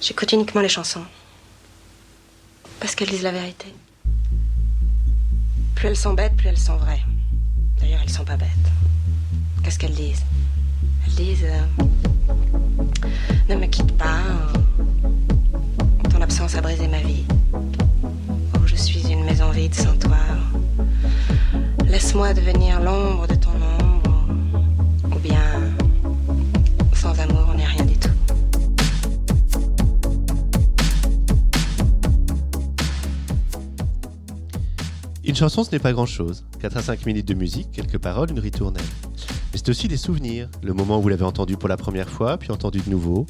J'écoute uniquement les chansons. Parce qu'elles disent la vérité. Plus elles sont bêtes, plus elles sont vraies. D'ailleurs, elles sont pas bêtes. Qu'est-ce qu'elles disent? Elles disent... ne me quitte pas. Ton absence a brisé ma vie. Oh, je suis une maison vide sans toi. Laisse-moi devenir l'ombre de ton ombre. Ou bien... sans amour, on n'est rien du tout. Une chanson, ce n'est pas grand-chose. 4 à 5 minutes de musique, quelques paroles, une ritournelle. Mais c'est aussi des souvenirs. Le moment où vous l'avez entendu pour la première fois, puis entendu de nouveau.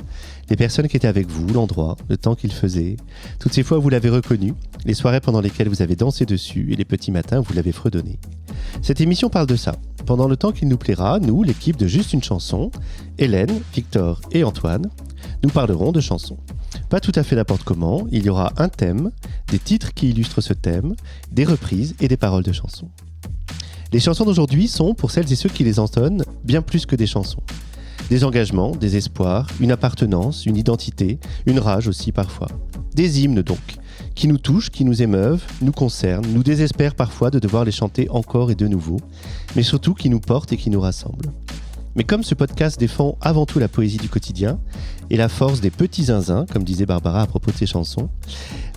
Les personnes qui étaient avec vous, l'endroit, le temps qu'il faisait. Toutes ces fois où vous l'avez reconnu. Les soirées pendant lesquelles vous avez dansé dessus et les petits matins où vous l'avez fredonné. Cette émission parle de ça. Pendant le temps qu'il nous plaira, nous, l'équipe de Juste une chanson, Hélène, Victor et Antoine, nous parlerons de chansons. Pas tout à fait n'importe comment, il y aura un thème, des titres qui illustrent ce thème, des reprises et des paroles de chansons. Les chansons d'aujourd'hui sont, pour celles et ceux qui les entonnent, bien plus que des chansons. Des engagements, des espoirs, une appartenance, une identité, une rage aussi parfois. Des hymnes donc, qui nous touchent, qui nous émeuvent, nous concernent, nous désespèrent parfois de devoir les chanter encore et de nouveau, mais surtout qui nous portent et qui nous rassemblent. Mais comme ce podcast défend avant tout la poésie du quotidien et la force des petits zinzins, comme disait Barbara à propos de ses chansons,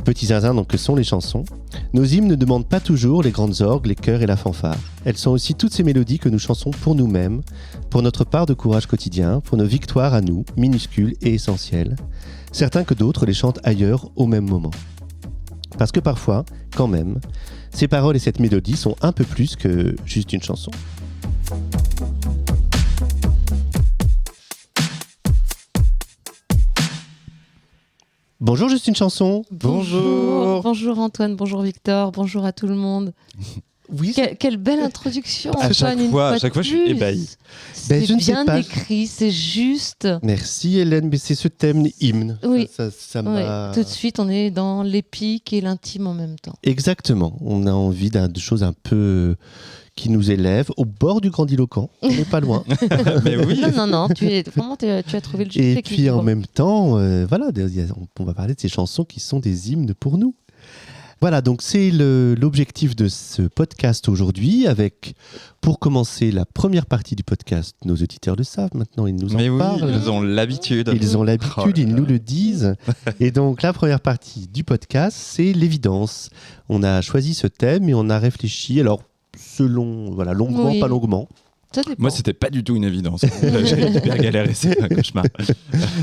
petits zinzins donc que sont les chansons, nos hymnes ne demandent pas toujours les grandes orgues, les chœurs et la fanfare. Elles sont aussi toutes ces mélodies que nous chansons pour nous-mêmes, pour notre part de courage quotidien, pour nos victoires à nous, minuscules et essentielles. Certains que d'autres les chantent ailleurs au même moment. Parce que parfois, quand même, ces paroles et cette mélodie sont un peu plus que juste une chanson. Bonjour Juste une chanson. Bonjour Antoine, bonjour Victor, bonjour à tout le monde. Oui. Quelle belle introduction à Antoine, chaque fois je suis ébahi. C'est je ne sais bien pas. écrit, c'est juste. Merci Hélène, mais c'est ce thème hymne. Oui. Ça m'a... Tout de suite, on est dans l'épique et l'intime en même temps. Exactement. On a envie de choses un peu qui nous élèvent au bord du grandiloquent. On n'est pas loin. Mais oui. Non, tu as trouvé le juste Et équilibre. puis en même temps, on va parler de ces chansons qui sont des hymnes pour nous. Voilà, donc c'est l'objectif de ce podcast aujourd'hui avec, pour commencer, la première partie du podcast. Nos auditeurs le savent maintenant, ils nous en parlent. Ils ont l'habitude. Ils ont l'habitude, ils nous le disent. Et donc la première partie du podcast, c'est l'évidence. On a choisi ce thème et on a réfléchi, alors longuement, Oui. pas longuement. Ça dépend. Moi, c'était pas du tout une évidence. J'ai hyper galéré, c'est un cauchemar.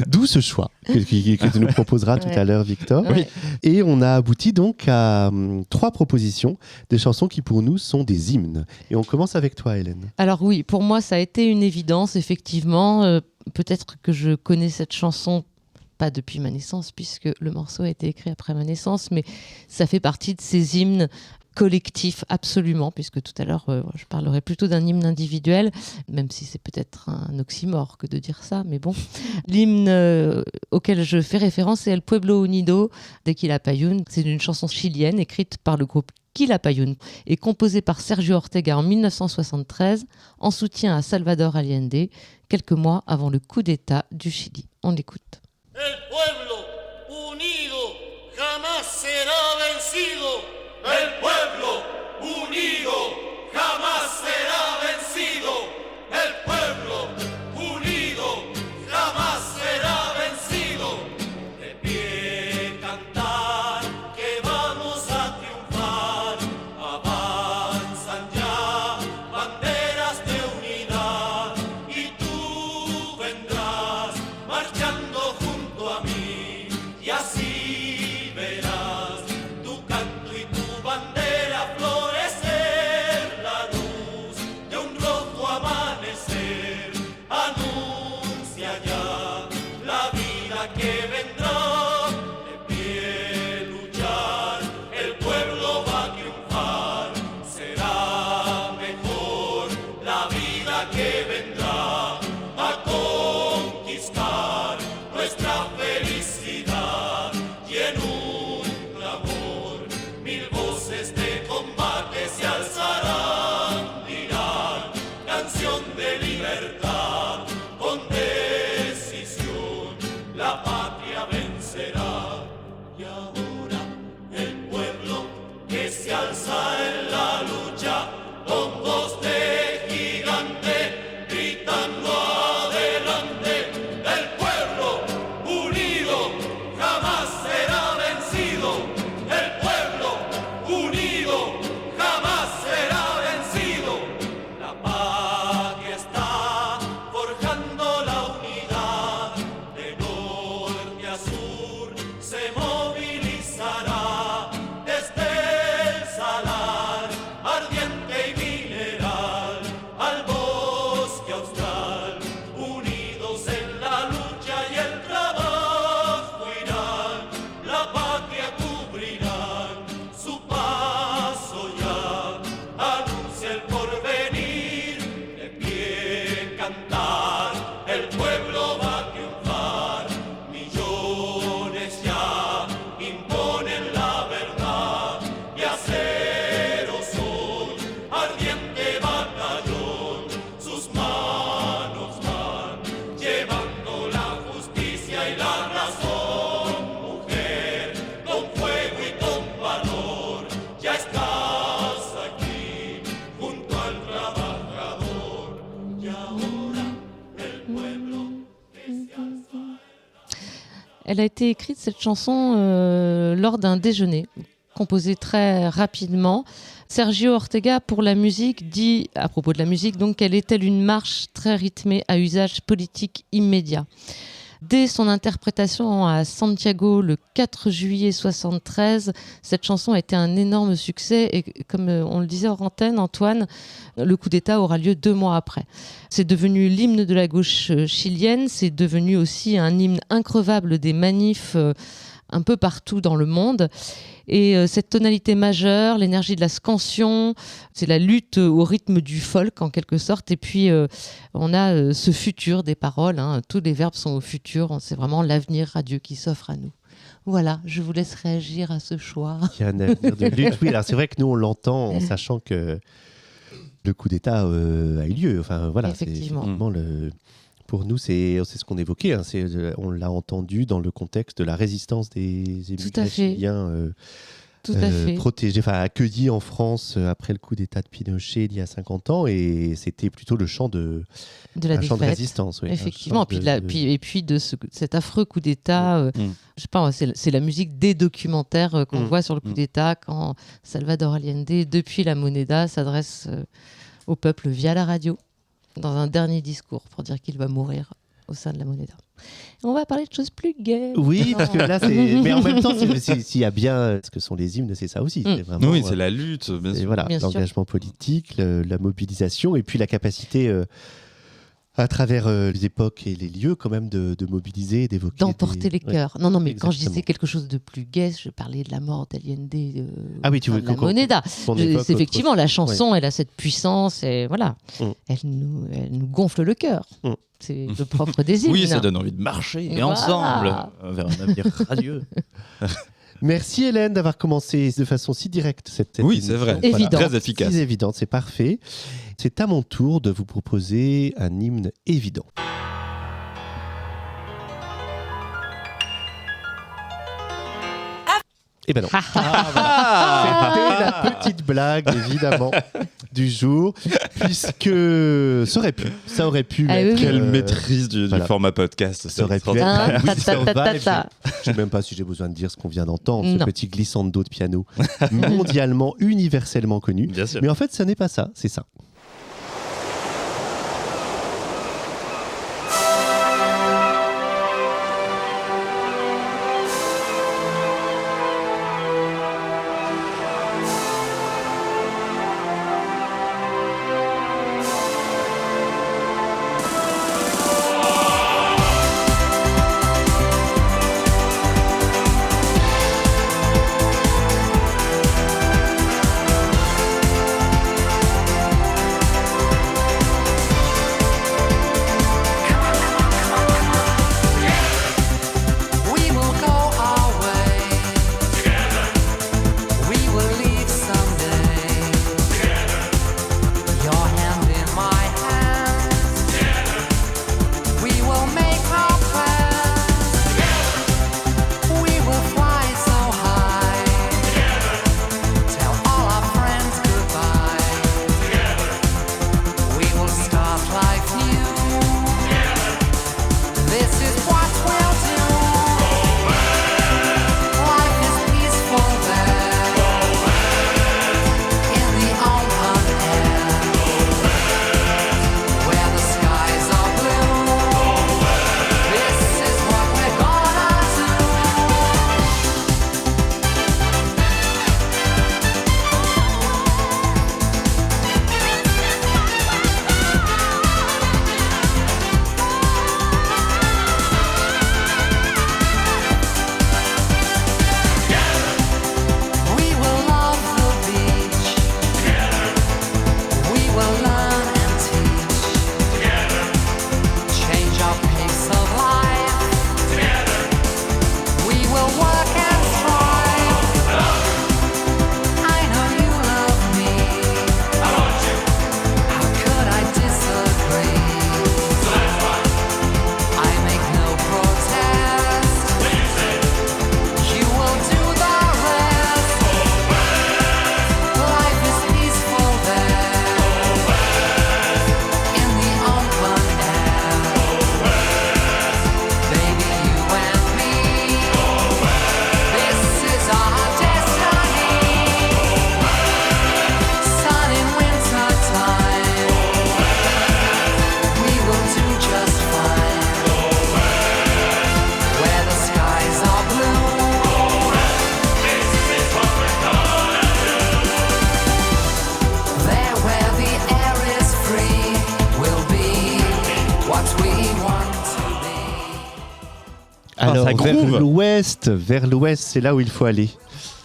D'où ce choix que tu nous proposeras tout à l'heure, Victor. Ouais. Et on a abouti donc à 3 propositions de chansons qui pour nous sont des hymnes. Et on commence avec toi, Hélène. Alors oui, pour moi, ça a été une évidence, effectivement. Peut-être que je connais cette chanson pas depuis ma naissance, puisque le morceau a été écrit après ma naissance, mais ça fait partie de ces hymnes collectifs, absolument, puisque tout à l'heure, je parlerai plutôt d'un hymne individuel, même si c'est peut-être un oxymore que de dire ça, mais bon. L'hymne auquel je fais référence, c'est El Pueblo Unido de Quilapayún. C'est une chanson chilienne écrite par le groupe Quilapayún et composée par Sergio Ortega en 1973 en soutien à Salvador Allende, quelques mois avant le coup d'État du Chili. On l'écoute. El pueblo unido jamás será vencido. El pueblo unido jamás será vencido. El pueblo unido jamás será vencido. De pie cantar que vamos a triunfar. Avanzan ya banderas de unidad y tú vendrás marchando junto a mí y así verás tu canto y tu bandera florecer, la luz de un rojo amanecer anuncia ya la vida que vendrá. De pie luchar, el pueblo va a triunfar, será mejor la vida que vendrá a conquistar nuestra felicidad. Elle a été écrite, cette chanson, lors d'un déjeuner, composée très rapidement. Sergio Ortega, pour la musique, dit, à propos de la musique, donc, qu'elle est telle une marche très rythmée à usage politique immédiat. Dès son interprétation à Santiago le 4 juillet 1973, cette chanson a été un énorme succès et comme on le disait hors antenne, Antoine, le coup d'État aura lieu 2 mois après. C'est devenu l'hymne de la gauche chilienne, c'est devenu aussi un hymne increvable des manifs un peu partout dans le monde. Et cette tonalité majeure, l'énergie de la scansion, c'est la lutte au rythme du folk en quelque sorte. Et puis on a ce futur des paroles, hein. Tous les verbes sont au futur, c'est vraiment l'avenir radieux qui s'offre à nous. Voilà, je vous laisse réagir à ce choix. Il y a un avenir de lutte. Oui, alors c'est vrai que nous on l'entend en sachant que le coup d'État a eu lieu. Enfin voilà, Effectivement. c'est effectivement pour nous, c'est ce qu'on évoquait. Hein, on l'a entendu dans le contexte de la résistance des émigrés chiliens Tout à fait. protégés, accueillis en France après le coup d'État de Pinochet il y a 50 ans. Et c'était plutôt le chant de la chant de défaite. résistance. Oui, Effectivement. Et puis de cet affreux coup d'État. Je sais pas, c'est la musique des documentaires qu'on voit sur le coup d'État quand Salvador Allende, depuis la Moneda, s'adresse au peuple via la radio, dans un dernier discours pour dire qu'il va mourir au sein de la Moneda. Et on va parler de choses plus gaies. Oui, parce que là, mais en même temps, s'il y a bien ce que sont les hymnes, c'est ça aussi. C'est vraiment, Oui, c'est la lutte, bien sûr. Voilà, Bien sûr. l'engagement politique, la mobilisation, et puis la capacité, à travers les époques et les lieux, quand même, de mobiliser, d'évoquer. D'emporter les cœurs. Non, mais quand je Exactement. disais quelque chose de plus gai, je parlais de la mort d'Allende, Ah oui, tu veux de la Moneda. C'est effectivement, la chanson, elle a cette puissance, et voilà, elle nous gonfle le cœur. C'est le propre des hymnes. Oui, ça donne envie de marcher Voilà. ensemble vers un avenir radieux. Merci Hélène d'avoir commencé de façon si directe cette Oui, émission. c'est vrai. Évident. Très efficace. Si évidente, c'est parfait. C'est à mon tour de vous proposer un hymne évident. Eh ben non. C'était la petite blague, évidemment, du jour, puisque ça aurait pu Ah mettre, oui. Quelle maîtrise du voilà. format podcast. Ça aurait pu extraordinaire. être... Ta, Oui, ta, ça ta, va, ta, et ta. Je ne sais même pas si j'ai besoin de dire ce qu'on vient d'entendre, ce Non. petit glissando de piano, mondialement, universellement connu. Bien sûr. Mais en fait, ça n'est pas ça, c'est ça. Ça groove. Vers l'ouest, c'est là où il faut aller.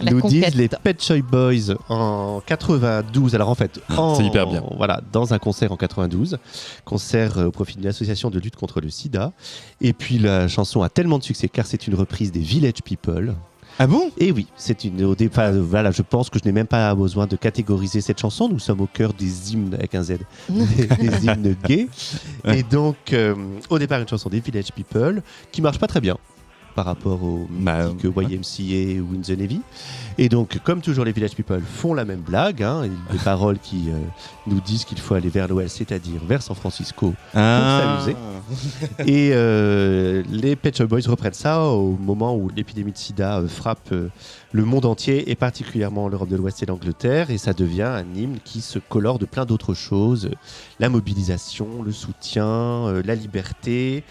La Nous conquête. disent les Pet Shop Boys en 92. Alors en fait, C'est hyper bien. Voilà, dans un concert en 92, concert au profit de l'association de lutte contre le sida. Et puis la chanson a tellement de succès car c'est une reprise des Village People. Ah bon? Et oui, c'est une au départ. Voilà, je pense que je n'ai même pas besoin de catégoriser cette chanson. Nous sommes au cœur des hymnes avec un Z, des hymnes gays. Et donc, au départ, une chanson des Village People qui marche pas très bien par rapport aux musiques YMCA ou In the Navy. Et donc, comme toujours, les Village People font la même blague. Des paroles qui nous disent qu'il faut aller vers l'ouest, c'est-à-dire vers San Francisco, pour s'amuser. Et les Pet Shop Boys reprennent ça au moment où l'épidémie de sida frappe le monde entier et particulièrement l'Europe de l'Ouest et l'Angleterre. Et ça devient un hymne qui se colore de plein d'autres choses. La mobilisation, le soutien, la liberté.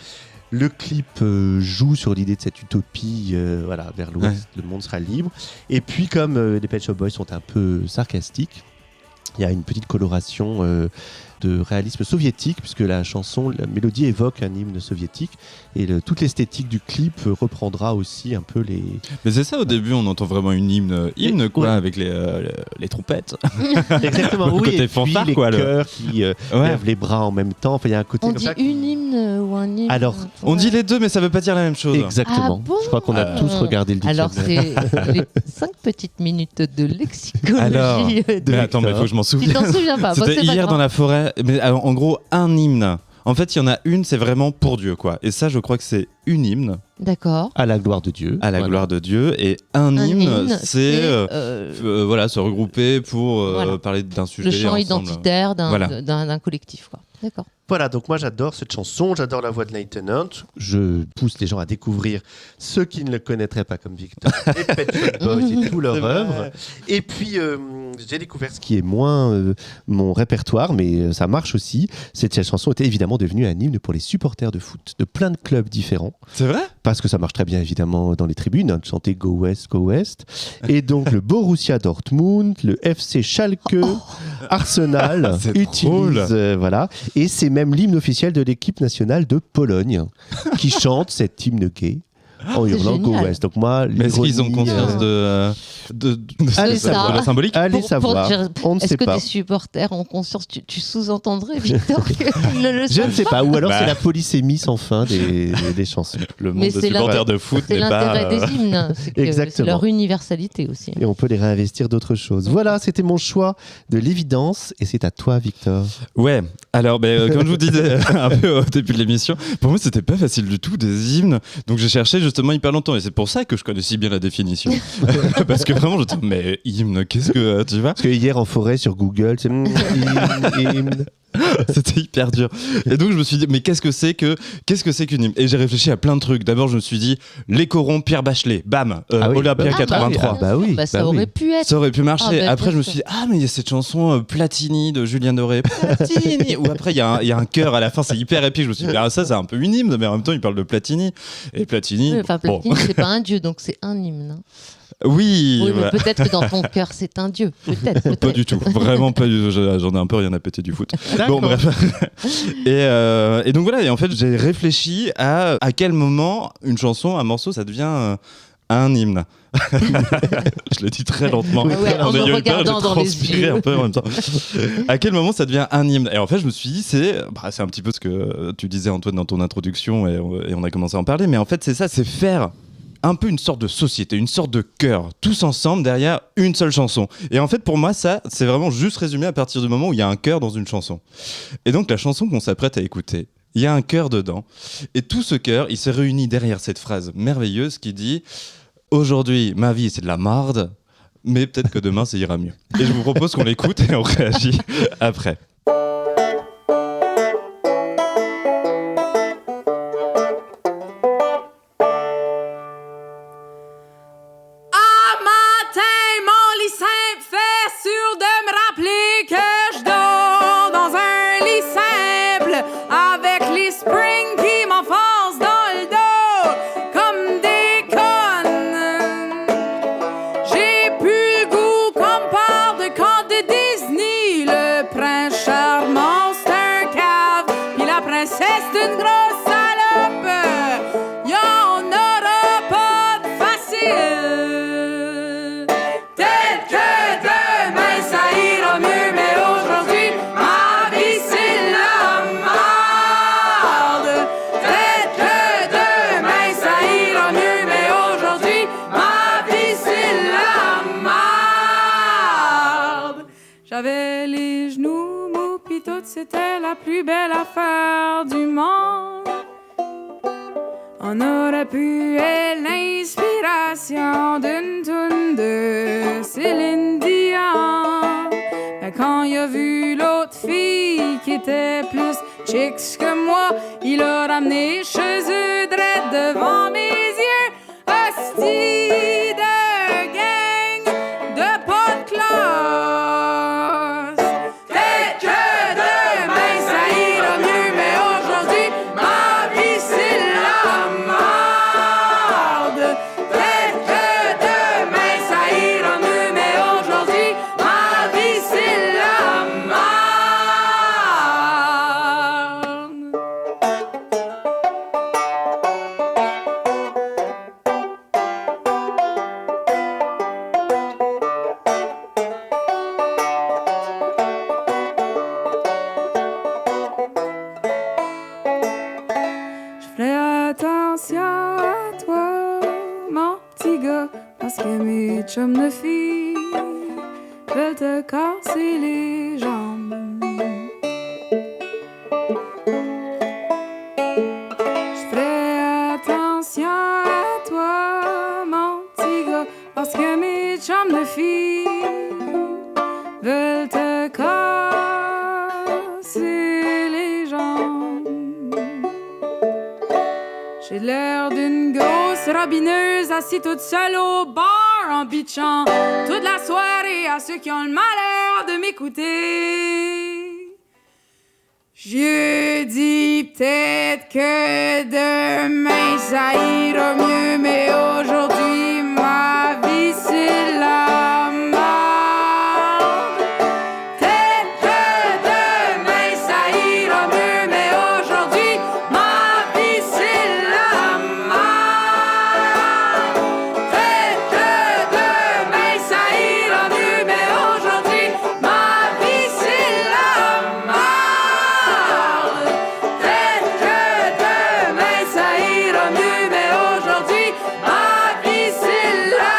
Le clip joue sur l'idée de cette utopie, vers l'Ouest, le monde sera libre. Et puis, comme les Pet Shop Boys sont un peu sarcastiques, il y a une petite coloration de réalisme soviétique, puisque la mélodie évoque un hymne soviétique, et toute l'esthétique du clip reprendra aussi un peu les... Mais c'est ça, au début, on entend vraiment une hymne quoi, avec les trompettes. Exactement, Le oui, côté et fanfare, puis les quoi, chœurs qui lèvent les bras en même temps. Enfin, il y a un côté On comme dit ça. une hymne ou un hymne. Alors, On dit les deux, mais ça veut pas dire la même chose. Exactement. Ah bon Je crois qu'on a tous regardé le dictionnaire. Alors, c'est les 5 petites minutes de lexicologie. Alors, de- mais attends, mais il faut que je m'en Tu souvienne. t'en souviens pas? Bon, C'était c'est pas hier grave. dans la forêt. Mais alors, en gros, un hymne. En fait, il y en a une, c'est vraiment pour Dieu, quoi. Et ça, je crois que c'est une hymne D'accord. À la gloire de Dieu. à la Voilà. gloire de Dieu. Et un Un hymne, c'est voilà, se regrouper pour Voilà. parler d'un sujet le chant ensemble. identitaire Voilà. d'un collectif. Quoi. D'accord. Voilà, donc moi j'adore cette chanson, j'adore la voix de Nathan Hunt. Je pousse les gens à découvrir ceux qui ne le connaîtraient pas comme Victor, les Pet Shop Boys et toute leur œuvre. Et puis j'ai découvert ce qui est moins mon répertoire, mais ça marche aussi. Cette chanson était évidemment devenue un hymne pour les supporters de foot de plein de clubs différents. C'est vrai? Parce que ça marche très bien évidemment dans les tribunes, de chanter Go West, Go West. Et donc le Borussia Dortmund, le FC Schalke, Arsenal C'est drôle. utilisent voilà. Et c'est même l'hymne officiel de l'équipe nationale de Pologne qui chante cet hymne gay en hurlant Go génial. West. Donc moi, Mais est-ce qu'ils ont l'ironie, conscience de Allez ça. savoir. la symbolique? Allez Pour savoir. dire, On ne est-ce sait que pas. des supporters ont conscience? Tu sous-entendrais, Victor, qu'ils ne le Je savent ne sais pas. Ou alors Bah. c'est la polysémie sans fin des chansons. Le Mais monde de c'est supporters de foot C'est n'est pas... l'intérêt des hymnes, c'est que c'est Exactement. leur universalité aussi. Et on peut les réinvestir d'autres choses. Voilà, c'était mon choix de l'évidence. Et c'est à toi, Victor. Ouais, alors comme je vous disais un peu au début de l'émission, pour moi c'était pas facile du tout des hymnes, donc j'ai cherché justement hyper longtemps et c'est pour ça que je connais si bien la définition. Parce que vraiment je dis mais hymne, qu'est-ce que tu vois? Parce que hier en forêt sur Google, c'est hymne. C'était hyper dur. Et donc je me suis dit mais qu'est-ce que c'est qu'une hymne? Et j'ai réfléchi à plein de trucs. D'abord je me suis dit les corons Pierre Bachelet, bam, Ah oui, Olympia bah oui. 83. Ah bah oui, Bah, ça bah aurait oui. pu être. Ça aurait pu marcher. Ah, bah, après, bien je me sûr. suis dit, ah, mais il y a cette chanson Platini de Julien Doré. Platini. Ou après, il y a un chœur à la fin, c'est hyper épique. Je me suis dit, ah, ça, c'est un peu une hymne, mais en même temps, il parle de Platini. Et Platini. Oui, enfin, bon. Platini, c'est pas un dieu, donc c'est un hymne. Oui, Oui, mais voilà. peut-être que dans ton cœur, c'est un dieu. Peut-être. Pas du tout, vraiment pas du tout. J'en ai un peu rien à péter du foot. Bon, bref. Et donc voilà, et en fait, j'ai réfléchi à quel moment une chanson, un morceau, ça devient un hymne. Je le dis très lentement. Ah ouais, en me ayant eu peur, regardant j'ai dans les transpiré yeux. un peu en même temps. À quel moment ça devient un hymne? Et en fait, je me suis dit, c'est un petit peu ce que tu disais, Antoine, dans ton introduction, et on a commencé à en parler, mais en fait, c'est ça, c'est faire un peu une sorte de société, une sorte de chœur, tous ensemble derrière une seule chanson. Et en fait, pour moi, ça, c'est vraiment juste résumé à partir du moment où il y a un chœur dans une chanson. Et donc, la chanson qu'on s'apprête à écouter, il y a un chœur dedans. Et tout ce chœur, il se réunit derrière cette phrase merveilleuse qui dit « Aujourd'hui, ma vie, c'est de la marde, mais peut-être que demain, ça ira mieux. » Et je vous propose qu'on l'écoute et on réagit après. Un matin, mon lit simple fait sûr de me rappeler que je dors dans un lit simple avec les springs qui m'enfoncent dans le dos comme des connes. J'ai plus le goût comme part de conte de Disney, le prince J'avais les genoux mous, pis tout, c'était la plus belle affaire du monde. On aurait pu être l'inspiration d'une toune de Céline Dion. Mais quand il a vu l'autre fille qui était plus chicks que moi, il a ramené chez eux drette devant mes yeux. Hostie de gang de pas de classe. Peut-être que demain ça ira mieux, mais aujourd'hui ma vie c'est la merde. Peut-être que demain ça ira mieux, mais aujourd'hui ma vie c'est la merde. Je ferai attention à toi, mon petit gars, parce que mes chums de filles veulent te casser les jambes. Je ferai attention à toi, mon petit gars, parce que mes chums de filles veulent te casser les jambes. J'ai l'air d'une grosse robineuse assise toute seule au bar en bitchant toute la soirée à ceux qui ont le malheur de m'écouter. Je dis peut-être que demain ça ira mieux, mais aujourd'hui ma vie c'est la merde. Peut-être que demain ça ira mieux, mais aujourd'hui ma vie c'est la merde. Peut-être que demain ça ira mieux, mais aujourd'hui ma vie c'est la merde. Peut-être que demain ça ira mieux, mais aujourd'hui ma vie c'est la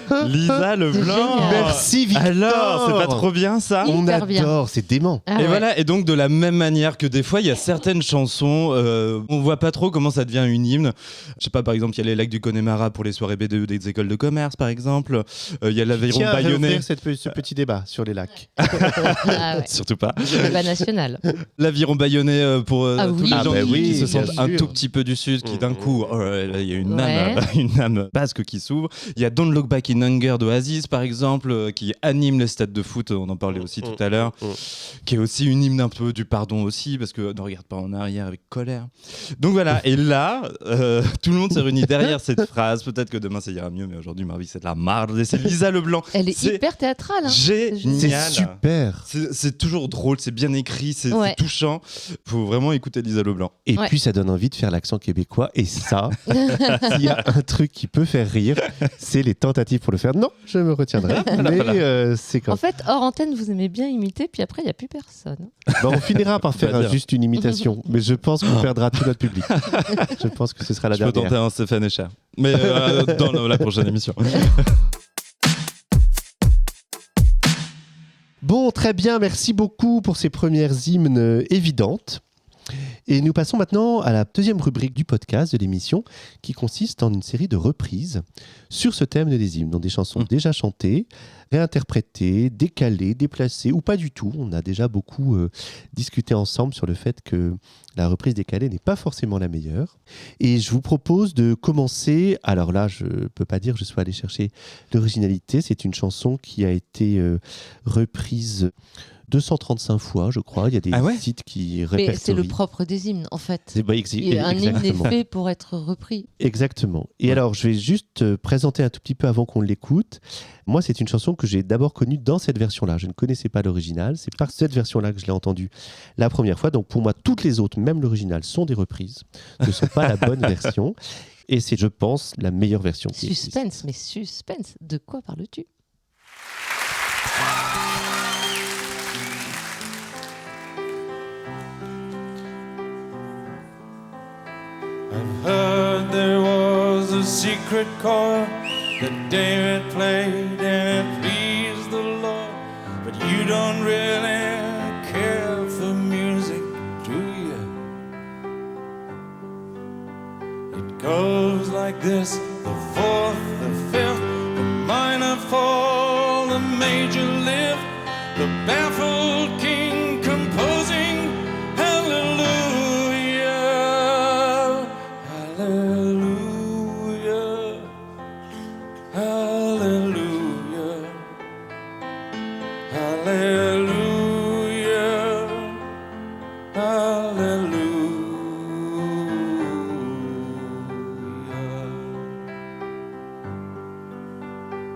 merde. Lisa Leblanc. génial. Merci Victor. Alors, c'est pas trop bien ça? On Hyper bien. adore, c'est dément. Ah Et ouais. voilà, et donc de la même manière que des fois, il y a certaines chansons, on voit pas trop comment ça devient une hymne. Je sais pas, par exemple, il y a les lacs du Connemara pour les soirées B2 des écoles de commerce, par exemple. Il y a l'Aveyron Tiens, Bayonnais. réouvrir ce petit débat sur les lacs. Ah ouais. Surtout pas. Débat national. L'Aviron Bayonnais pour Ah tous oui. les Ah gens bah qui, oui, qui se bien sentent un sûr. tout petit peu du sud, qui d'un coup, oh là là, il y a une Ouais. âme, une âme basque qui s'ouvre. Il y a Don't Look Back in Anger d'Oasis, par exemple, qui anime les stades de foot, on en parlait aussi tout à l'heure, qui est aussi une hymne un peu du pardon aussi, parce que ne regarde pas en arrière avec colère. Donc voilà, et là, tout le monde se réunit derrière cette phrase. Peut-être que demain ça ira mieux, mais aujourd'hui ma vie c'est de la marde. Et c'est Lisa Leblanc. Elle est C'est hyper théâtrale. Hein. génial. C'est super. C'est toujours drôle, c'est bien écrit, c'est Ouais. touchant. Faut vraiment écouter Lisa Leblanc. Et Ouais. puis ça donne envie de faire l'accent québécois. Et ça, s'il y a un truc qui peut faire rire, c'est les tentatives pour le faire. Non, je me retiendrai. Mais c'est En comme fait, hors antenne, vous aimez bien imiter, puis après, il n'y a plus personne. Bon, on finira par faire va dire. juste une imitation. Mais je pense qu'on perdra tout notre public. Je pense que ce sera la Je peux dernière. tenter un Stéphane Echer. Mais dans la prochaine émission. Bon, très bien. Merci beaucoup pour ces premières hymnes évidentes. Et nous passons maintenant à la deuxième rubrique du podcast de l'émission, qui consiste en une série de reprises sur ce thème des hymnes, donc des chansons déjà chantées, réinterprétées, décalées, déplacées ou pas du tout. On a déjà beaucoup discuté ensemble sur le fait que la reprise décalée n'est pas forcément la meilleure. Et je vous propose de commencer, alors là je ne peux pas dire que je sois allé chercher l'originalité, c'est une chanson qui a été reprise 235 fois, je crois. Il y a des Ah ouais sites qui Mais répertorient. c'est le propre des hymnes, en fait. C'est- bah, Un hymne est exactement. fait pour être repris. Exactement. Et alors, je vais juste présenter un tout petit peu avant qu'on l'écoute. Moi, c'est une chanson que j'ai d'abord connue dans cette version-là. Je ne connaissais pas l'original. C'est par cette version-là que je l'ai entendue la première fois. Donc, pour moi, toutes les autres, même l'original, sont des reprises. Ne sont pas la bonne version. Et c'est, je pense, la meilleure version qui existe. Suspense, mais suspense. De quoi parles-tu? I've heard there was a secret chord that David played and it pleased the Lord. But you don't really care for music, do you? It goes like this: the fourth, the fifth, the minor fall, the major lift, the baffled king composing hallelujah, hallelujah, hallelujah, hallelujah, hallelujah.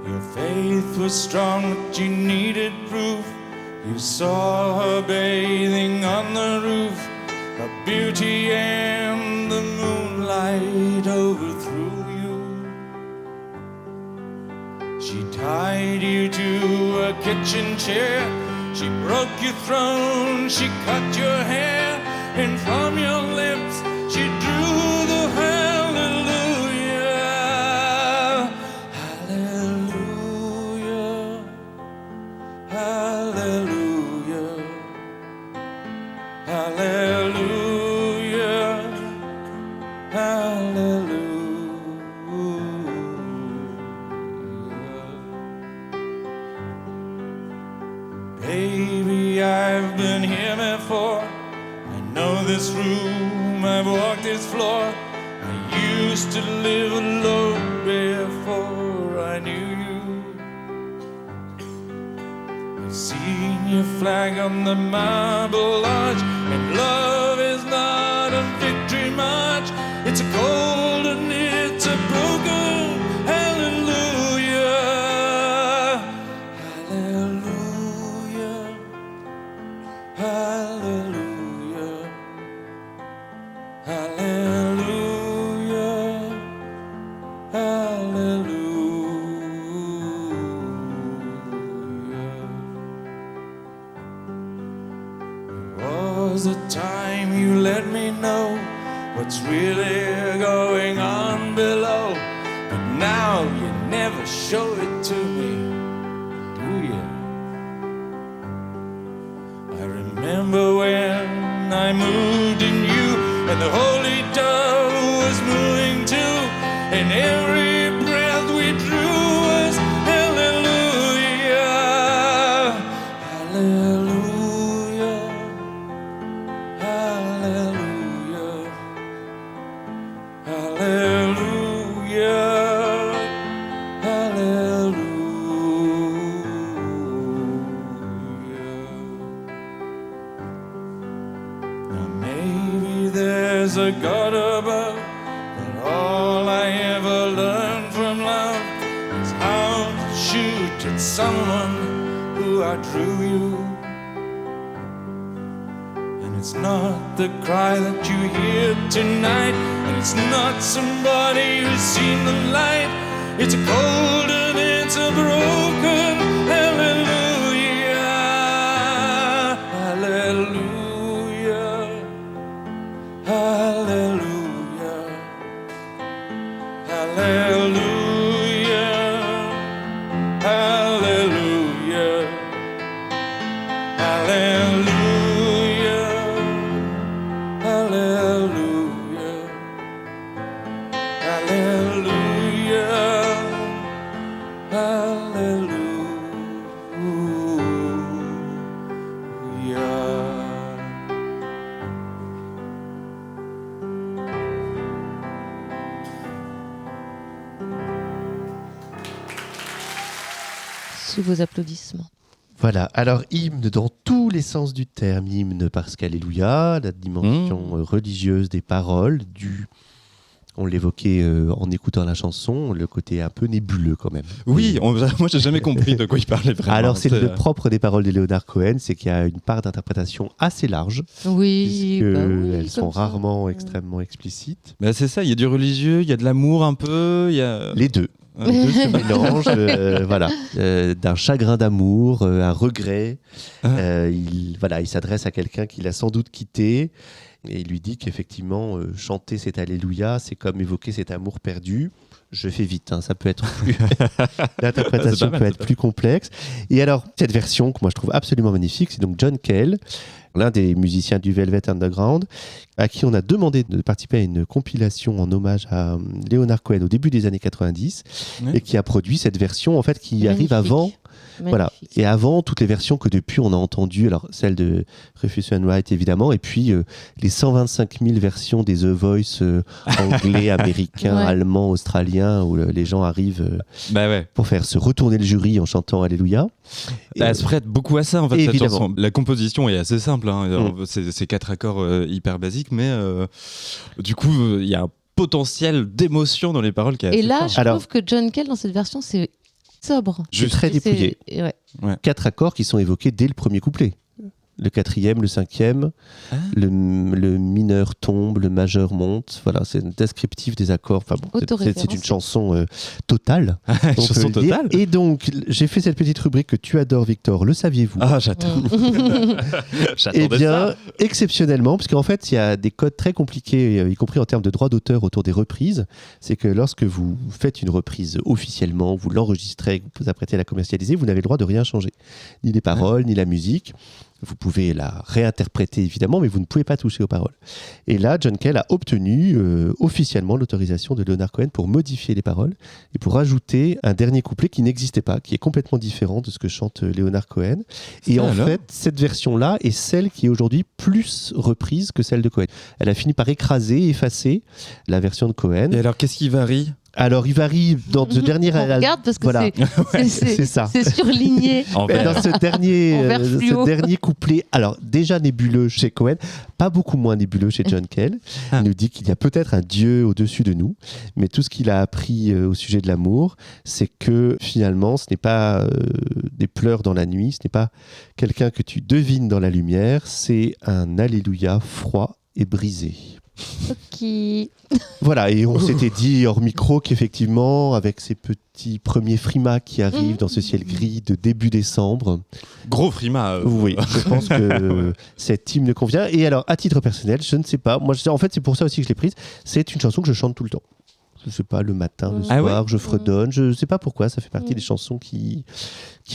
Your faith was strong, but you needed proof. You saw her bathing on the roof, her beauty and the moonlight overthrew you. She tied you to a kitchen chair, she broke your throne, she cut your hair, and from your lips she drew the hallelujah, hallelujah, hallelujah, hallelujah, hallelujah. Baby, I've been here before. I know this room, I've walked this floor. I used to live alone before I knew you. I've seen your flag on the marble arch, and love is not a victory march. It's a cold and it's a broken hallelujah, hallelujah, hallelujah, hallelujah, hallelujah. Was the time you let me know what's really going on below, but now you never show it to me, do you? I remember when I moved in you, and the holy dove was moving too, and every breath we drew was hallelujah, hallelujah, hallelujah, hallelujah, hallelujah. Now maybe there's a God above, but all I ever learned from love is how to shoot at someone who outdrew you. And it's not the cry that you hear tonight, and it's not somebody who's seen the light. It's a cold and it's a broken hallelujah, hallelujah, hallelujah, hallelujah, hallelujah, hallelujah, hallelujah, hallelujah, Sous vos applaudissements. Voilà, alors hymne dans tous les sens du terme, hymne parce qu'Alléluia, la dimension religieuse des paroles, on l'évoquait en écoutant la chanson, le côté un peu nébuleux quand même. Oui, moi j'ai jamais compris de quoi il parlait vraiment. Alors c'est le propre des paroles de Leonard Cohen, c'est qu'il y a une part d'interprétation assez large, Oui, puisque bah oui, elles sont comme ça. rarement extrêmement explicites. Bah, c'est ça, il y a du religieux, il y a de l'amour un peu, il y a... Les deux. Les deux se mélangent, voilà, d'un chagrin d'amour, un regret. Il s'adresse à quelqu'un qu'il a sans doute quitté Et il lui dit qu'effectivement, chanter cet Alléluia, c'est comme évoquer cet amour perdu. Je fais vite, ça peut être plus... L'interprétation peut être plus complexe. Et alors, cette version que moi je trouve absolument magnifique, c'est donc John Cale, l'un des musiciens du Velvet Underground, à qui on a demandé de participer à une compilation en hommage à Leonard Cohen au début des années 90, et qui a produit cette version en fait qui arrive avant. Voilà. Et avant toutes les versions que depuis on a entendues, alors celle de Rufus Wainwright évidemment, et puis les 125 000 versions des The Voice anglais, américains, allemands, australiens, où les gens arrivent pour faire se retourner le jury en chantant Alléluia. Elle se prête beaucoup à ça en fait, cette chanson. La composition est assez simple, c'est 4 accords hyper basiques, mais du coup il y a un potentiel d'émotion dans les paroles qui est assez Et là, fort. je trouve que John Cale dans cette version, c'est sobre. C'est très dépouillé. 4 accords qui sont évoqués dès le premier couplet. Le 4e, le 5e, le mineur tombe, le majeur monte. Voilà, c'est descriptif des accords. Enfin bon, c'est une chanson totale. Une chanson totale. Et donc, j'ai fait cette petite rubrique que tu adores, Victor. Le saviez-vous ? Ah, j'adore. Eh bien, exceptionnellement, parce qu'en fait, il y a des codes très compliqués, y compris en termes de droits d'auteur autour des reprises. C'est que lorsque vous faites une reprise officiellement, vous l'enregistrez, vous vous apprêtez à la commercialiser, vous n'avez le droit de rien changer. Ni les paroles, ni la musique. Vous pouvez la réinterpréter évidemment, mais vous ne pouvez pas toucher aux paroles. Et là, John Cale a obtenu officiellement l'autorisation de Leonard Cohen pour modifier les paroles et pour ajouter un dernier couplet qui n'existait pas, qui est complètement différent de ce que chante Leonard Cohen. Et en fait, cette version-là est celle qui est aujourd'hui plus reprise que celle de Cohen. Elle a fini par écraser, effacer la version de Cohen. Et alors, qu'est-ce qui varie ? Alors, il varie dans ce dernier... Regarde, parce que c'est ça. C'est surligné. Dans ce dernier couplet, alors déjà nébuleux chez Cohen, pas beaucoup moins nébuleux chez John Cale. Il nous dit qu'il y a peut-être un Dieu au-dessus de nous, mais tout ce qu'il a appris au sujet de l'amour, c'est que finalement, ce n'est pas des pleurs dans la nuit, ce n'est pas quelqu'un que tu devines dans la lumière, c'est un Alléluia froid et brisé. Ok. Voilà, et on s'était dit hors micro qu'effectivement, avec ces petits premiers frimas qui arrivent dans ce ciel gris de début décembre. Gros frimas. Oui, je pense que cette hymne convient. Et alors, à titre personnel, je ne sais pas. Moi, en fait, c'est pour ça aussi que je l'ai prise. C'est une chanson que je chante tout le temps. Je sais pas, le matin, le soir, je fredonne. Je sais pas pourquoi, ça fait partie des chansons qui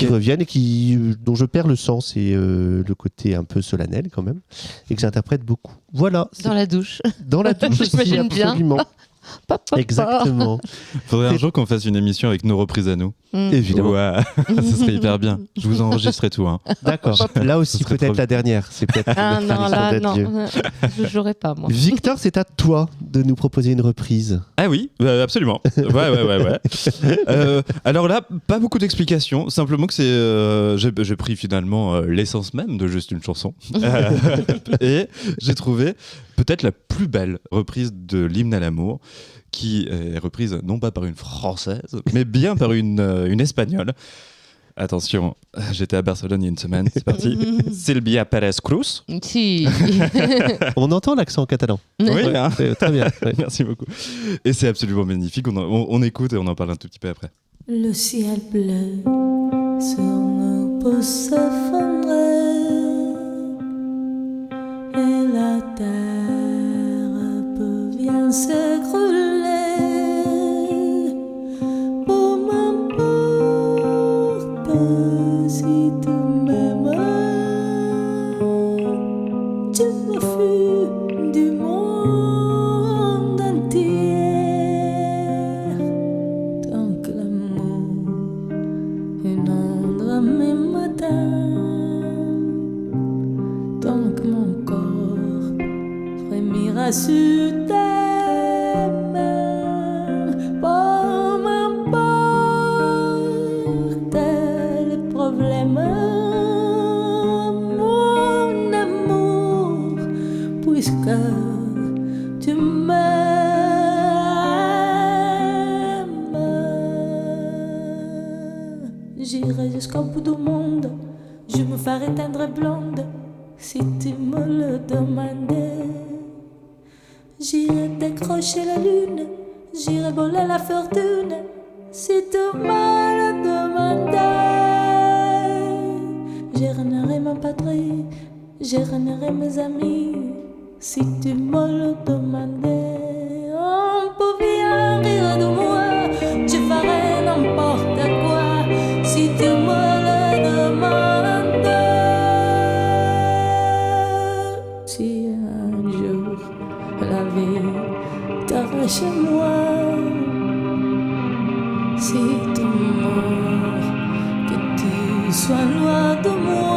reviennent et dont je perds le sens et le côté un peu solennel quand même, et que j'interprète beaucoup. Voilà. Dans la douche. Dans la douche, J'imagine bien. Absolument. Exactement. Faudrait un jour qu'on fasse une émission avec nos reprises à nous. Évidemment. Ouais. Ça serait hyper bien. Je vous enregistrerai tout. D'accord. Là aussi, peut-être la dernière. C'est peut-être je jouerai pas, moi. Victor, c'est à toi de nous proposer une reprise. Ah oui, absolument. Ouais. Alors là, pas beaucoup d'explications. Simplement que j'ai pris finalement l'essence même de juste une chanson. Et j'ai trouvé peut-être la plus belle reprise de l'hymne à l'amour, qui est reprise non pas par une française, mais bien par une espagnole. Attention, j'étais à Barcelone il y a une semaine, c'est parti. Silvia Pérez Cruz. Si. On entend l'accent catalan. Oui, très bien. Ouais. Merci beaucoup. Et c'est absolument magnifique, on écoute et on en parle un tout petit peu après. Le ciel bleu sur nous peut s'effondrer et la terre peut bien s'écrouler. Pour m'emporter si tu m'aimes, tu me fuis du monde entier. Tant que l'amour inonde mes matins, tant que mon corps frémira sur tes mains, pour m'emporter les problèmes, mon amour, puisque tu m'aimes. J'irai jusqu'au bout du monde, je me ferai tendre blonde si tu me le demandais. J'irai décrocher la lune, j'irai voler la fortune si tu me le demandais. Je renierai ma patrie, je renierai mes amis si tu me le demandais. On peut bien rire de moi, je ferais n'importe quoi si tu me le demandais. Si un jour la vie t'arrache à moi, si tu meurs, que tu sois loin de moi.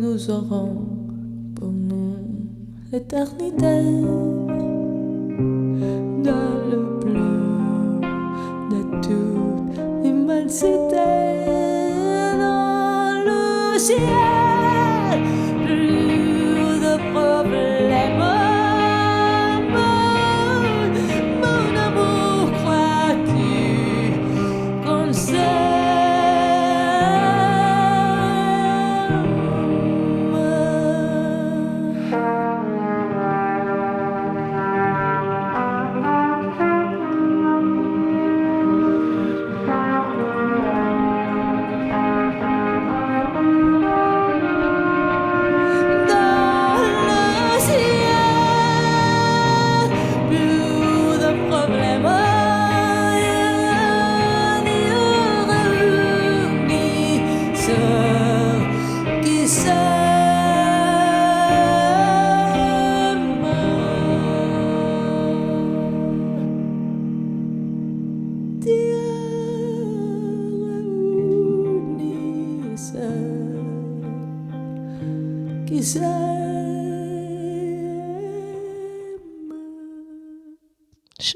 Nous aurons pour nous l'éternité dans le bleu de toute l'immensité, dans le ciel, plus de problèmes. Mon amour, crois-tu qu'on sait?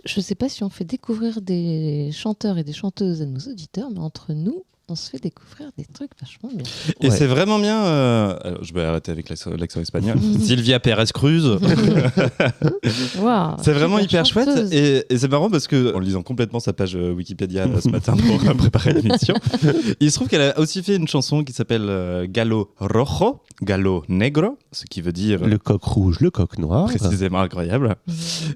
Je ne sais pas si on fait découvrir des chanteurs et des chanteuses à nos auditeurs, mais entre nous, on se fait découvrir des trucs vachement bien. Et c'est vraiment bien. Je vais arrêter avec l'accent espagnol. Sylvia Pérez Cruz. Wow, c'est vraiment hyper chanteuse. chouette. Et c'est marrant parce que, en lisant complètement sa page Wikipédia ce matin pour préparer l'émission, il se trouve qu'elle a aussi fait une chanson qui s'appelle Gallo Rojo, Gallo Negro, ce qui veut dire. Le coq rouge, le coq noir. Précisément, incroyable.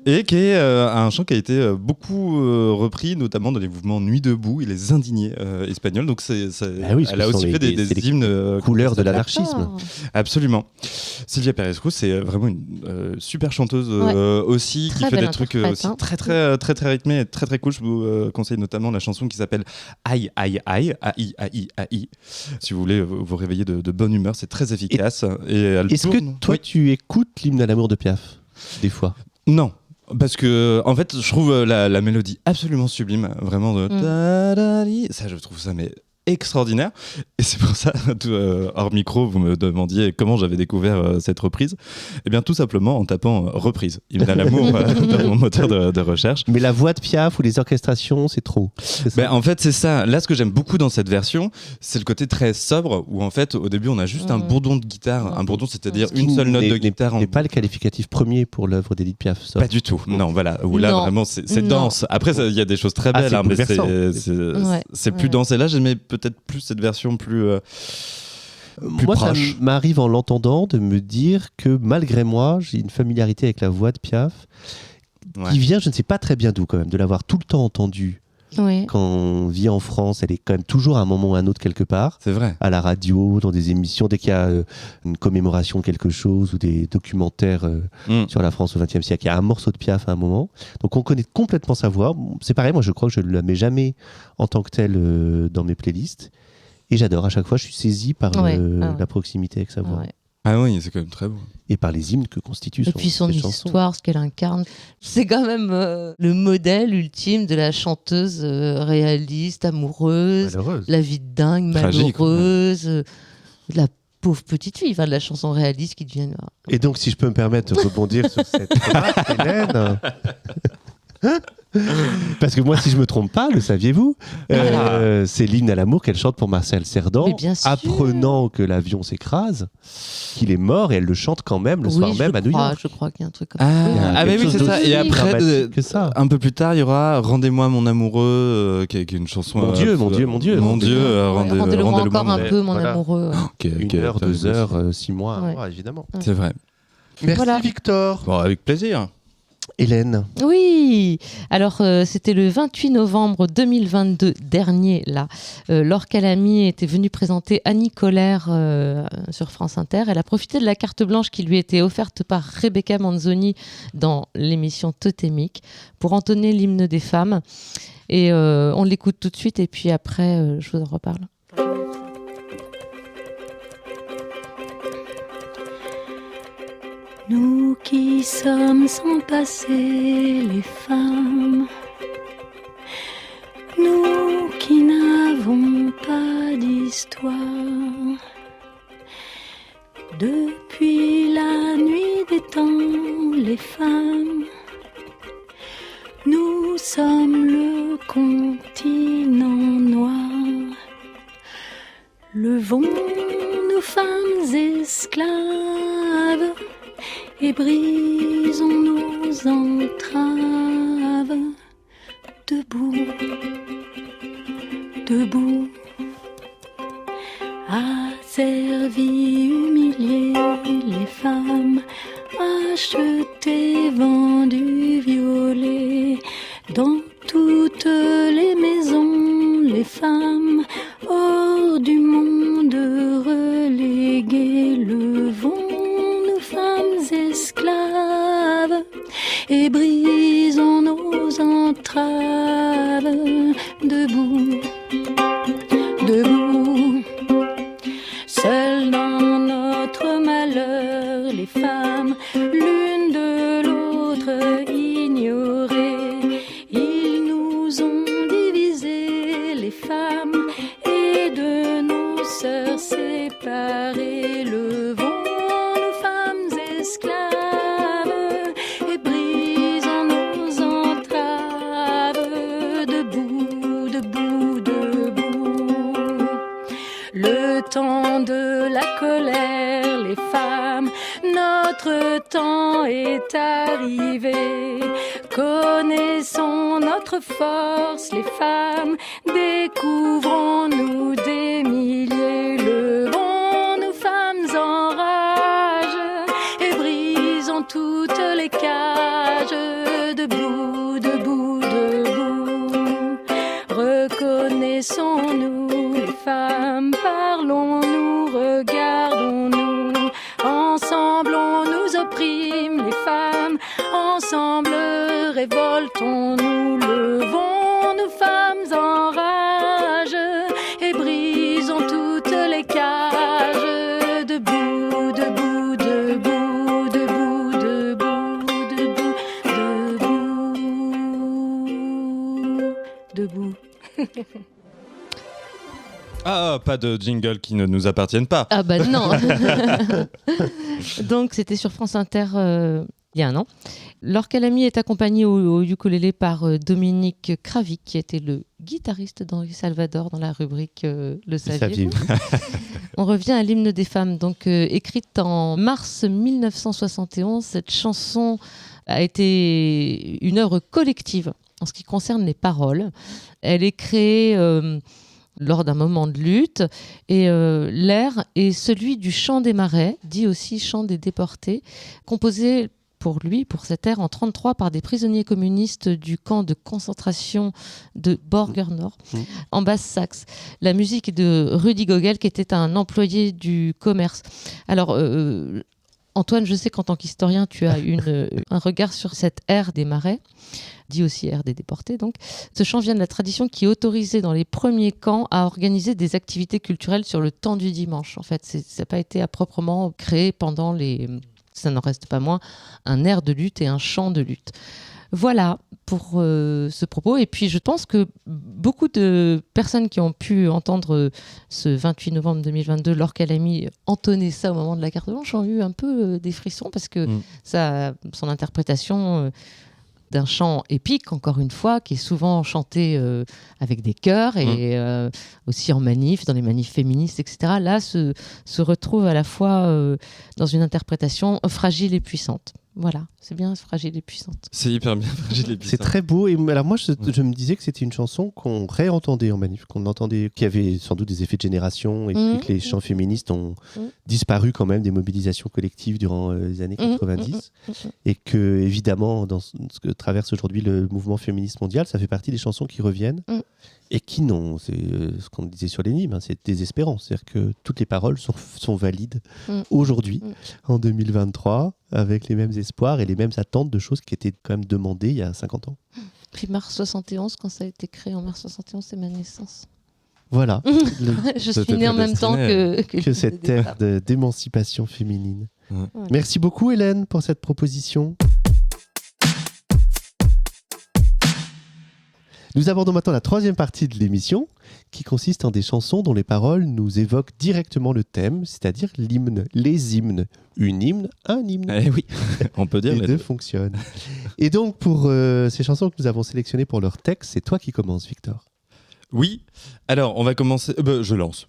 Et qui est un chant qui a été beaucoup repris, notamment dans les mouvements Nuit debout et les indignés espagnols. Donc elle a aussi fait des hymnes couleurs de l'anarchisme. Absolument. Sylvia Pérez Cruz, c'est vraiment une super chanteuse aussi, très qui fait belle des trucs aussi hein. très rythmés et très très cool. Je vous conseille notamment la chanson qui s'appelle Aïe Aïe Aïe, Aïe Aïe Aïe. Si vous voulez vous réveiller de bonne humeur, c'est très efficace. Est-ce que toi tu écoutes l'hymne à l'amour de Piaf des fois? Non. Parce que, en fait, je trouve la mélodie absolument sublime, vraiment de ta-da-di. Ça, je trouve ça mais extraordinaire. Et c'est pour ça, hors micro, vous me demandiez comment j'avais découvert cette reprise. Eh bien, tout simplement en tapant reprise. Hymne à l'amour dans mon moteur de recherche. Mais la voix de Piaf ou les orchestrations, c'est trop. En fait, c'est ça. Là, ce que j'aime beaucoup dans cette version, c'est le côté très sobre, où en fait, au début, on a juste un bourdon de guitare. Un bourdon, c'est-à-dire une seule note de guitare. N'est pas le qualificatif premier pour l'œuvre d'Edith Piaf. Ça. Pas du tout. Non, voilà. Où là, vraiment, c'est dense. Après, il y a des choses très belles, mais c'est plus dense. Et là, j'aimais peut-être plus cette version plus moi, proche. Ça m'arrive en l'entendant de me dire que malgré moi, j'ai une familiarité avec la voix de Piaf qui vient, je ne sais pas très bien d'où quand même, de l'avoir tout le temps entendue. Quand on vit en France, elle est quand même toujours à un moment ou à un autre quelque part. C'est vrai. À la radio, dans des émissions, dès qu'il y a une commémoration de quelque chose ou des documentaires sur la France au XXe siècle, il y a un morceau de Piaf à un moment. Donc on connaît complètement sa voix. C'est pareil, moi je crois que je ne la mets jamais en tant que telle dans mes playlists. Et j'adore, à chaque fois je suis saisi par la proximité avec sa voix. Ah oui, c'est quand même très beau. Et par les hymnes que constitue Et puis son histoire, ce qu'elle incarne. C'est quand même le modèle ultime de la chanteuse réaliste, amoureuse, malheureuse. La vie de dingue, tragique, malheureuse, la pauvre petite fille, de la chanson réaliste qui devient... Et donc, si je peux me permettre de rebondir sur cette remarque, Hélène... Parce que moi, si je me trompe pas, le saviez-vous, c'est l'hymne à l'amour qu'elle chante pour Marcel Cerdan, Mais bien sûr. apprenant que l'avion s'écrase, qu'il est mort, et elle le chante quand même le soir même à New York. Je crois qu'il y a un truc comme Il y a Ah, quelque oui, chose c'est ça. d'aussi Et après, dramatique que ça. un peu plus tard, il y aura Rendez-moi mon amoureux, qui est une chanson. Mon Dieu, mon Dieu, mon Dieu. Mon Dieu, Rendez-le-moi encore un mais peu, mon voilà. amoureux. Une heure, 2 heures, 6 mois, Ouais. ouais, évidemment. C'est vrai. Merci Voilà. Victor. Bon, avec plaisir. Hélène. Oui, alors c'était le 28 novembre 2022 dernier, là. Laure Calamy était venue présenter Annie Colère sur France Inter. Elle a profité de la carte blanche qui lui était offerte par Rebecca Manzoni dans l'émission Totémique pour entonner l'hymne des femmes. Et on l'écoute tout de suite et puis après, je vous en reparle. Nous qui sommes sans passé les femmes, nous qui n'avons pas d'histoire, depuis la nuit des temps, les femmes, nous sommes le continent noir. Levons nos femmes esclaves et brisons nos entraves. Debout, debout, asservis, humiliés, les femmes, achetées, vendues, violées, dans toutes les maisons, les femmes, hors du monde, reléguées, levons nos femmes esclaves et brisons nos entraves. Debout, debout, seules dans notre malheur, les femmes, l'une de l'autre ignorées. Ils nous ont divisés, les femmes, et de nos sœurs séparées. Levons nos femmes esclaves et brisons nos entraves. Debout, debout, debout. Le temps de la colère, les femmes, notre temps est arrivé. Connaissons notre force, les femmes, découvrons-nous des milliers. Levons nos femmes en rage et brisons toutes les cages. Debout, debout, debout. Reconnaissons-nous les femmes, parlons-nous, regardons-nous. Ensemble on nous opprime les femmes, ensemble révoltons-nous. Levons nos femmes en rage et brisons toutes les cages. Debout, debout, debout, debout, debout, debout, debout. Ah, pas de jingle qui ne nous appartiennent pas. Ah bah non. Donc c'était sur France Inter il y a un an. Laure Calamy est accompagnée au ukulélé par Dominique Kravik, qui était le guitariste d'Henri Salvador dans la rubrique Le saviez-vous. On revient à l'hymne des femmes, donc écrite en mars 1971. Cette chanson a été une œuvre collective en ce qui concerne les paroles. Elle est créée lors d'un moment de lutte et l'air est celui du chant des marais, dit aussi chant des déportés, composé pour lui, pour cet air, en 1933 par des prisonniers communistes du camp de concentration de Borger-Nord, en Basse-Saxe. La musique est de Rudy Gogel, qui était un employé du commerce. Alors, Antoine, je sais qu'en tant qu'historien, tu as un regard sur cette ère des marais, dit aussi ère des déportés. Donc, ce chant vient de la tradition qui autorisait dans les premiers camps à organiser des activités culturelles sur le temps du dimanche. En fait, ça n'a pas été à proprement créé pendant les... Ça n'en reste pas moins un air de lutte et un chant de lutte. Voilà pour ce propos. Et puis, je pense que beaucoup de personnes qui ont pu entendre ce 28 novembre 2022, Laure Calamy entonner ça au moment de la carte blanche, ont eu un peu des frissons parce que son interprétation d'un chant épique, encore une fois, qui est souvent chanté avec des chœurs et aussi en manif, dans les manifs féministes, etc. Là, se retrouve à la fois dans une interprétation fragile et puissante. Voilà, c'est bien fragile et puissante. C'est hyper bien fragile et puissante. C'est très beau. Et alors moi, je me disais que c'était une chanson qu'on réentendait en manif, qu'on entendait, qui avait sans doute des effets de génération, et puis que les chants féministes ont disparu quand même des mobilisations collectives durant les années 90, et que évidemment, dans ce que traverse aujourd'hui le mouvement féministe mondial, ça fait partie des chansons qui reviennent. Et qui n'ont, c'est ce qu'on disait sur l'hymne, c'est désespérant. C'est-à-dire que toutes les paroles sont valides aujourd'hui, en 2023, avec les mêmes espoirs et les mêmes attentes de choses qui étaient quand même demandées il y a 50 ans. Puis mars 71, quand ça a été créé en mars 71, c'est ma naissance. Voilà. Je suis née en même temps que cette ère d'émancipation féminine. Merci beaucoup Hélène pour cette proposition. Nous abordons maintenant la troisième partie de l'émission, qui consiste en des chansons dont les paroles nous évoquent directement le thème, c'est-à-dire l'hymne, les hymnes. Une hymne, un hymne. Eh oui, on peut dire les deux fonctionnent. Et donc, pour ces chansons que nous avons sélectionnées pour leur texte, c'est toi qui commences, Victor. Oui, alors on va commencer... je lance.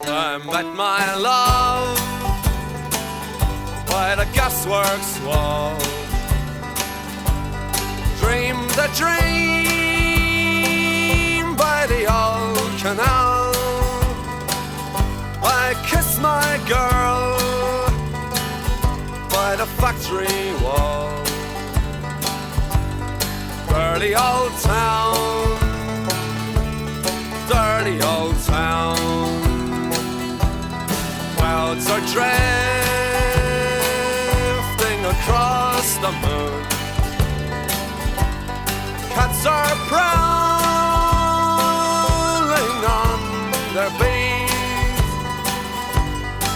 I met my love by the gasworks wall. Dreamed a dream by the old canal. I kissed my girl by the factory wall. Dirty old town, dirty old town. Clouds are drifting across the moon. Cats are prowling on their beat.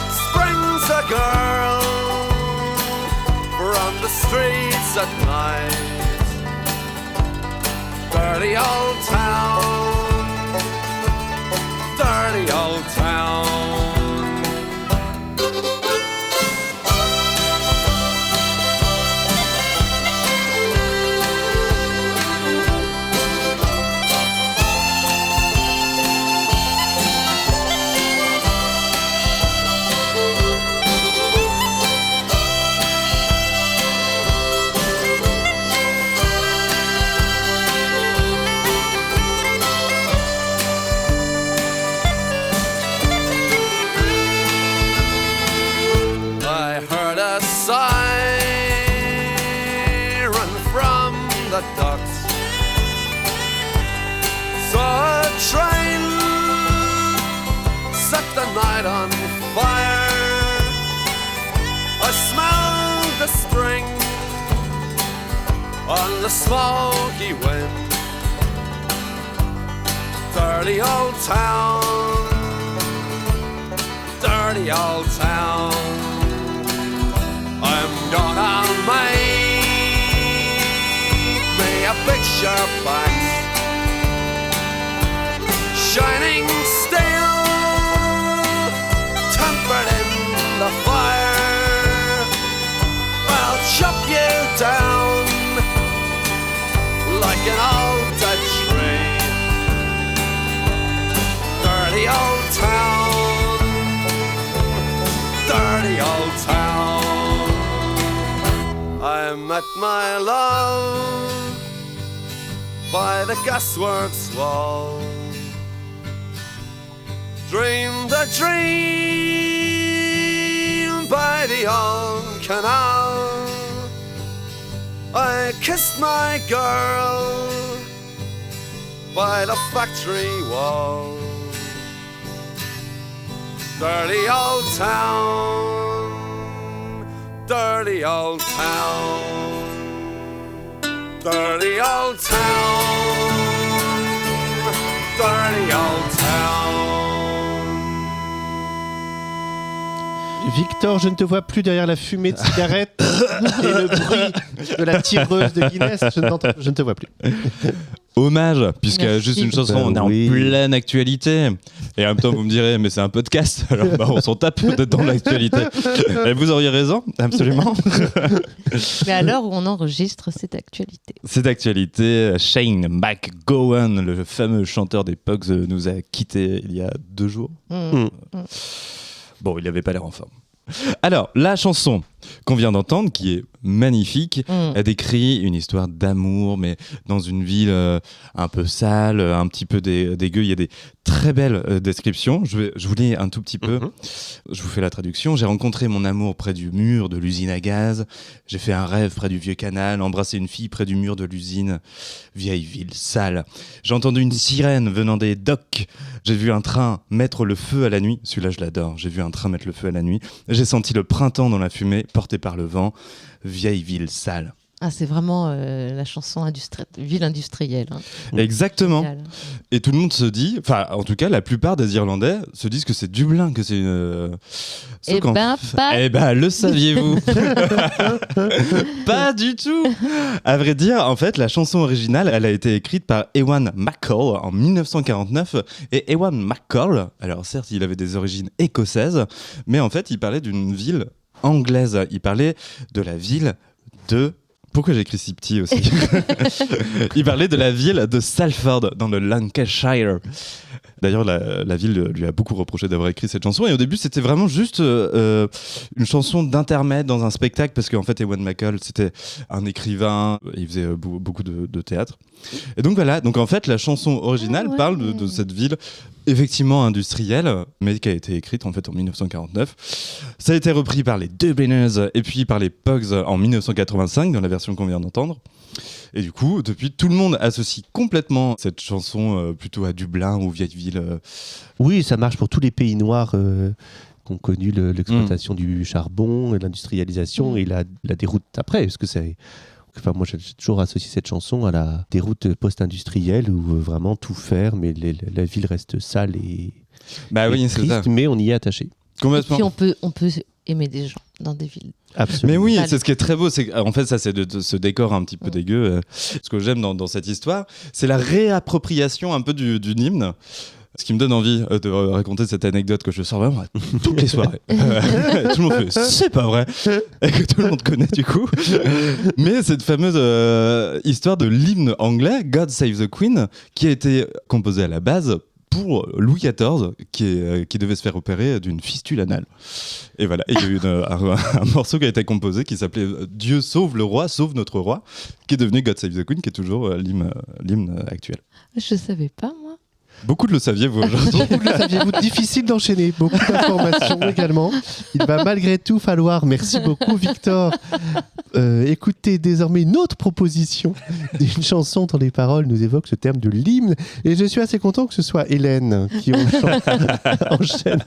Springs a girl from the streets at night. Dirty old town, dirty old town. The docks. Saw a train set the night on fire. I smelled the spring on the smoky wind. Dirty old town, dirty old town. I'm gonna make a picture box, shining steel, tempered in the fire. I'll chop you down like an old dead tree. Dirty old town, dirty old town. I met my love by the gasworks wall. Dreamed a dream by the old canal. I kissed my girl by the factory wall. Dirty old town, dirty old town. Dirty old town, dirty old town. Victor, je ne te vois plus derrière la fumée de cigarette et le bruit de la tireuse de Guinness. Je ne te vois plus. Hommage, puisque Merci. juste une chanson, Bah on est oui. en pleine actualité. Et en même temps, vous me direz, mais c'est un podcast, alors on s'en tape dans l'actualité. Et vous auriez raison, absolument. Mais à l'heure où on enregistre cette actualité. Cette actualité, Shane MacGowan, le fameux chanteur des Pogs, nous a quittés il y a 2 jours. Bon, il n'avait pas l'air en forme. Alors, la chanson qu'on vient d'entendre, qui est magnifique, elle décrit une histoire d'amour, mais dans une ville un peu sale, un petit peu dégueu. Il y a des très belles descriptions. Je vous lis un tout petit peu. Je vous fais la traduction. J'ai rencontré mon amour près du mur de l'usine à gaz. J'ai fait un rêve près du vieux canal, embrassé une fille près du mur de l'usine. Vieille ville sale. J'ai entendu une sirène venant des docks. J'ai vu un train mettre le feu à la nuit. Celui-là, je l'adore. J'ai vu un train mettre le feu à la nuit. J'ai senti le printemps dans la fumée, porté par le vent. Vieille ville sale. Ah, c'est vraiment la chanson ville industrielle. Hein. Exactement. Génial. Et tout le monde se dit, enfin, en tout cas, la plupart des Irlandais se disent que c'est Dublin, que c'est une. Eh ben, pas. Eh ben, le saviez-vous? Pas du tout. À vrai dire, en fait, la chanson originale, elle a été écrite par Ewan MacColl en 1949. Et Ewan MacColl, alors certes, il avait des origines écossaises, mais en fait, il parlait d'une ville anglaise. Il parlait de la ville de... Pourquoi j'ai écrit si petit aussi? Il parlait de la ville de Salford, dans le Lancashire. D'ailleurs, la ville lui a beaucoup reproché d'avoir écrit cette chanson. Et au début, c'était vraiment juste une chanson d'intermède dans un spectacle, parce qu'en fait, Ewan MacColl, c'était un écrivain. Il faisait beaucoup de théâtre. Et donc voilà. Donc en fait, la chanson originale parle de cette ville effectivement industrielle, mais qui a été écrite en fait en 1949. Ça a été repris par les Dubliners et puis par les Pogs en 1985 dans la version qu'on vient d'entendre. Et du coup, depuis, tout le monde associe complètement cette chanson plutôt à Dublin ou vieille ville. Oui, ça marche pour tous les pays noirs qui ont connu l'exploitation du charbon, l'industrialisation et la déroute après. Parce que c'est... Enfin, moi, j'ai toujours associé cette chanson à la déroute post-industrielle où vraiment tout ferme et la ville reste sale et, oui, et c'est triste, ça. mais on y est attaché. Complètement. Puis on peut aimer des gens dans des villes. Absolument. Mais oui, Sale. c'est ce qui est très beau, c'est en fait ça c'est de ce décor un petit peu dégueu. Ce que j'aime dans cette histoire, c'est la réappropriation un peu d'une hymne. Ce qui me donne envie de raconter cette anecdote que je sors vraiment à toutes les soirées. Tout le monde fait, c'est pas vrai, et que tout le monde connaît du coup. Mais cette fameuse histoire de l'hymne anglais, God Save the Queen, qui a été composée à la base pour Louis XIV, qui devait se faire opérer d'une fistule anale. Et voilà, il y a eu un morceau qui a été composé qui s'appelait Dieu sauve le roi, sauve notre roi, qui est devenu God Save the Queen, qui est toujours l'hymne actuel. Je savais pas, moi. Beaucoup de le saviez, vous, aujourd'hui. Beaucoup le saviez-vous, difficile d'enchaîner, beaucoup d'informations également. Il va malgré tout falloir, merci beaucoup Victor, écouter désormais une autre proposition d'une chanson dont les paroles nous évoquent ce terme de l'hymne. Et je suis assez content que ce soit Hélène qui enchaîne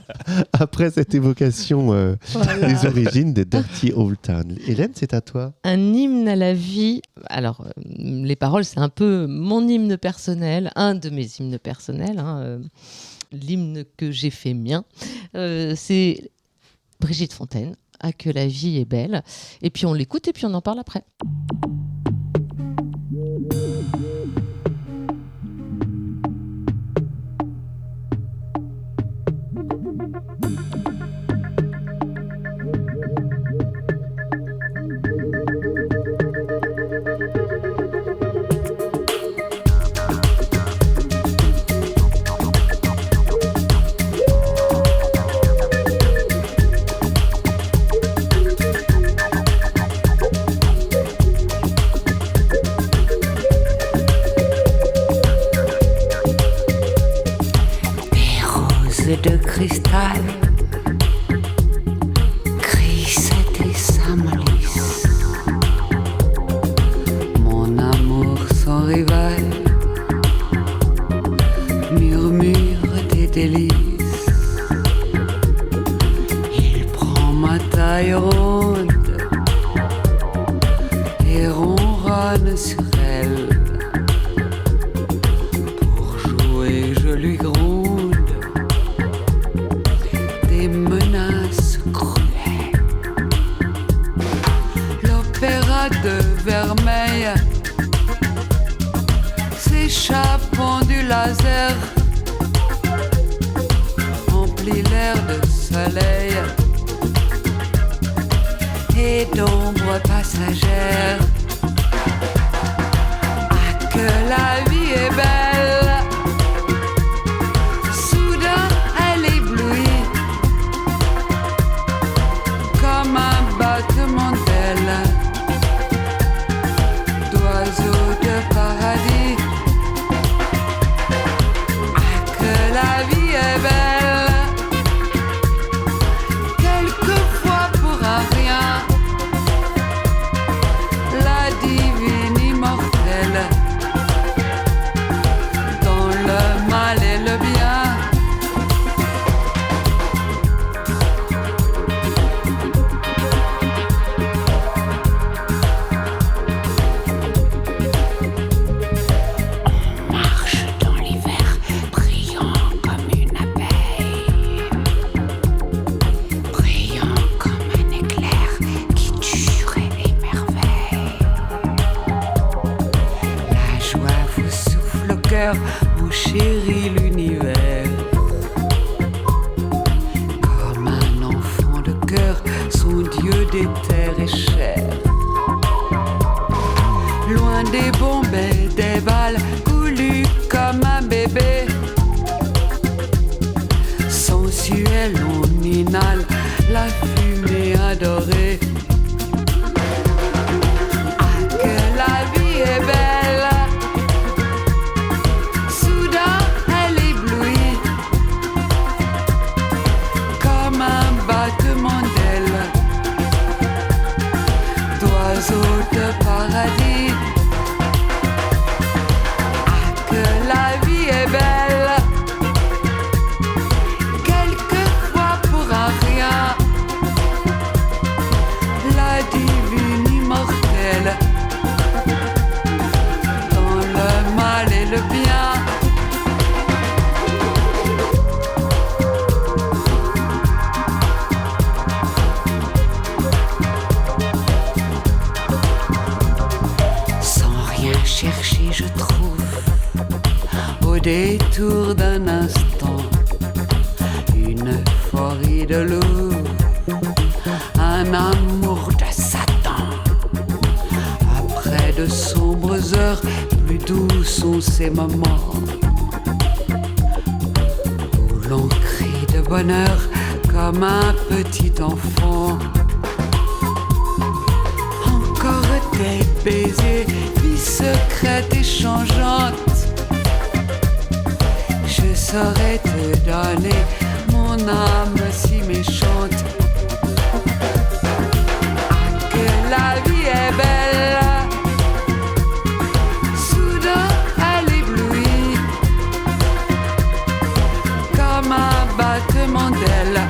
après cette évocation des origines de Dirty Old Town. Hélène, c'est à toi. Un hymne à la vie. Alors, les paroles, c'est un peu mon hymne personnel, un de mes hymnes personnels. L'hymne que j'ai fait mien, c'est Brigitte Fontaine, Ah que la vie est belle. Et puis on l'écoute et puis on en parle après. De cristal, Grisette et Saint-Maurice, mon amour sans rival, murmure des délices. Il prend ma taille ronde et ronronne sur elle. Pour jouer, je lui gronde des menaces cruelles. frontières de soleil et d'ombres passagères. Ah, que la vie est belle. Soudain, elle éblouit comme un battement d'ailes d'oiseaux de paradis. Ah, que la vie est belle. Quelquefois pour un rien, la divine immortelle, dans le mal et le bien. On marche dans l'hiver, brillant comme une abeille, brillant comme un éclair qui dure et émerveille. La joie vous souffle au cœur, mon chéri l'univers. Comme un enfant de cœur, son Dieu des terres est cher. Loin des bombes et des balles, coulu comme un bébé. Sensuel, on inhale la fumée adorée. Ah, que la vie est belle. Soudain, elle éblouit comme un battement d'ailes d'oiseaux de paradis. Ah, que la vie est belle. Quelquefois pour un rien, la divine immortelle, dans le mal et le bien. Sans rien chercher, je trouve, au détour d'un instant, une euphorie de loup, un amour de Satan. Après de sombres heures, plus doux sont ces moments où l'on crie de bonheur comme un petit enfant. Encore des baisers, vie secrète et changeante. Je saurais te donner mon âme si méchante. Ah, que la vie est belle. Soudain, elle éblouit comme un battement d'ailes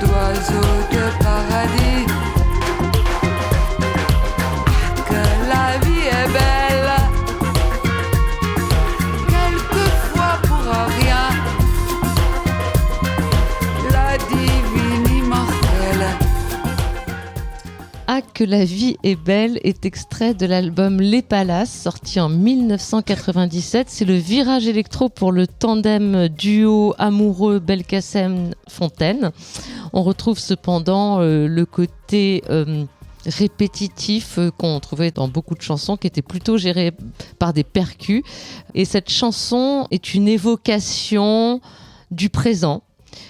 d'oiseaux de paradis. Ah, que la vie est belle. Quelquefois pour un rien, la divine immortelle. Ah, que la vie est belle est extrait de l'album Les Palaces, sorti en 1997. C'est le virage électro pour le tandem duo amoureux Belkacem-Fontaine. On retrouve cependant le côté répétitif qu'on trouvait dans beaucoup de chansons qui étaient plutôt gérées par des percus. Et cette chanson est une évocation du présent.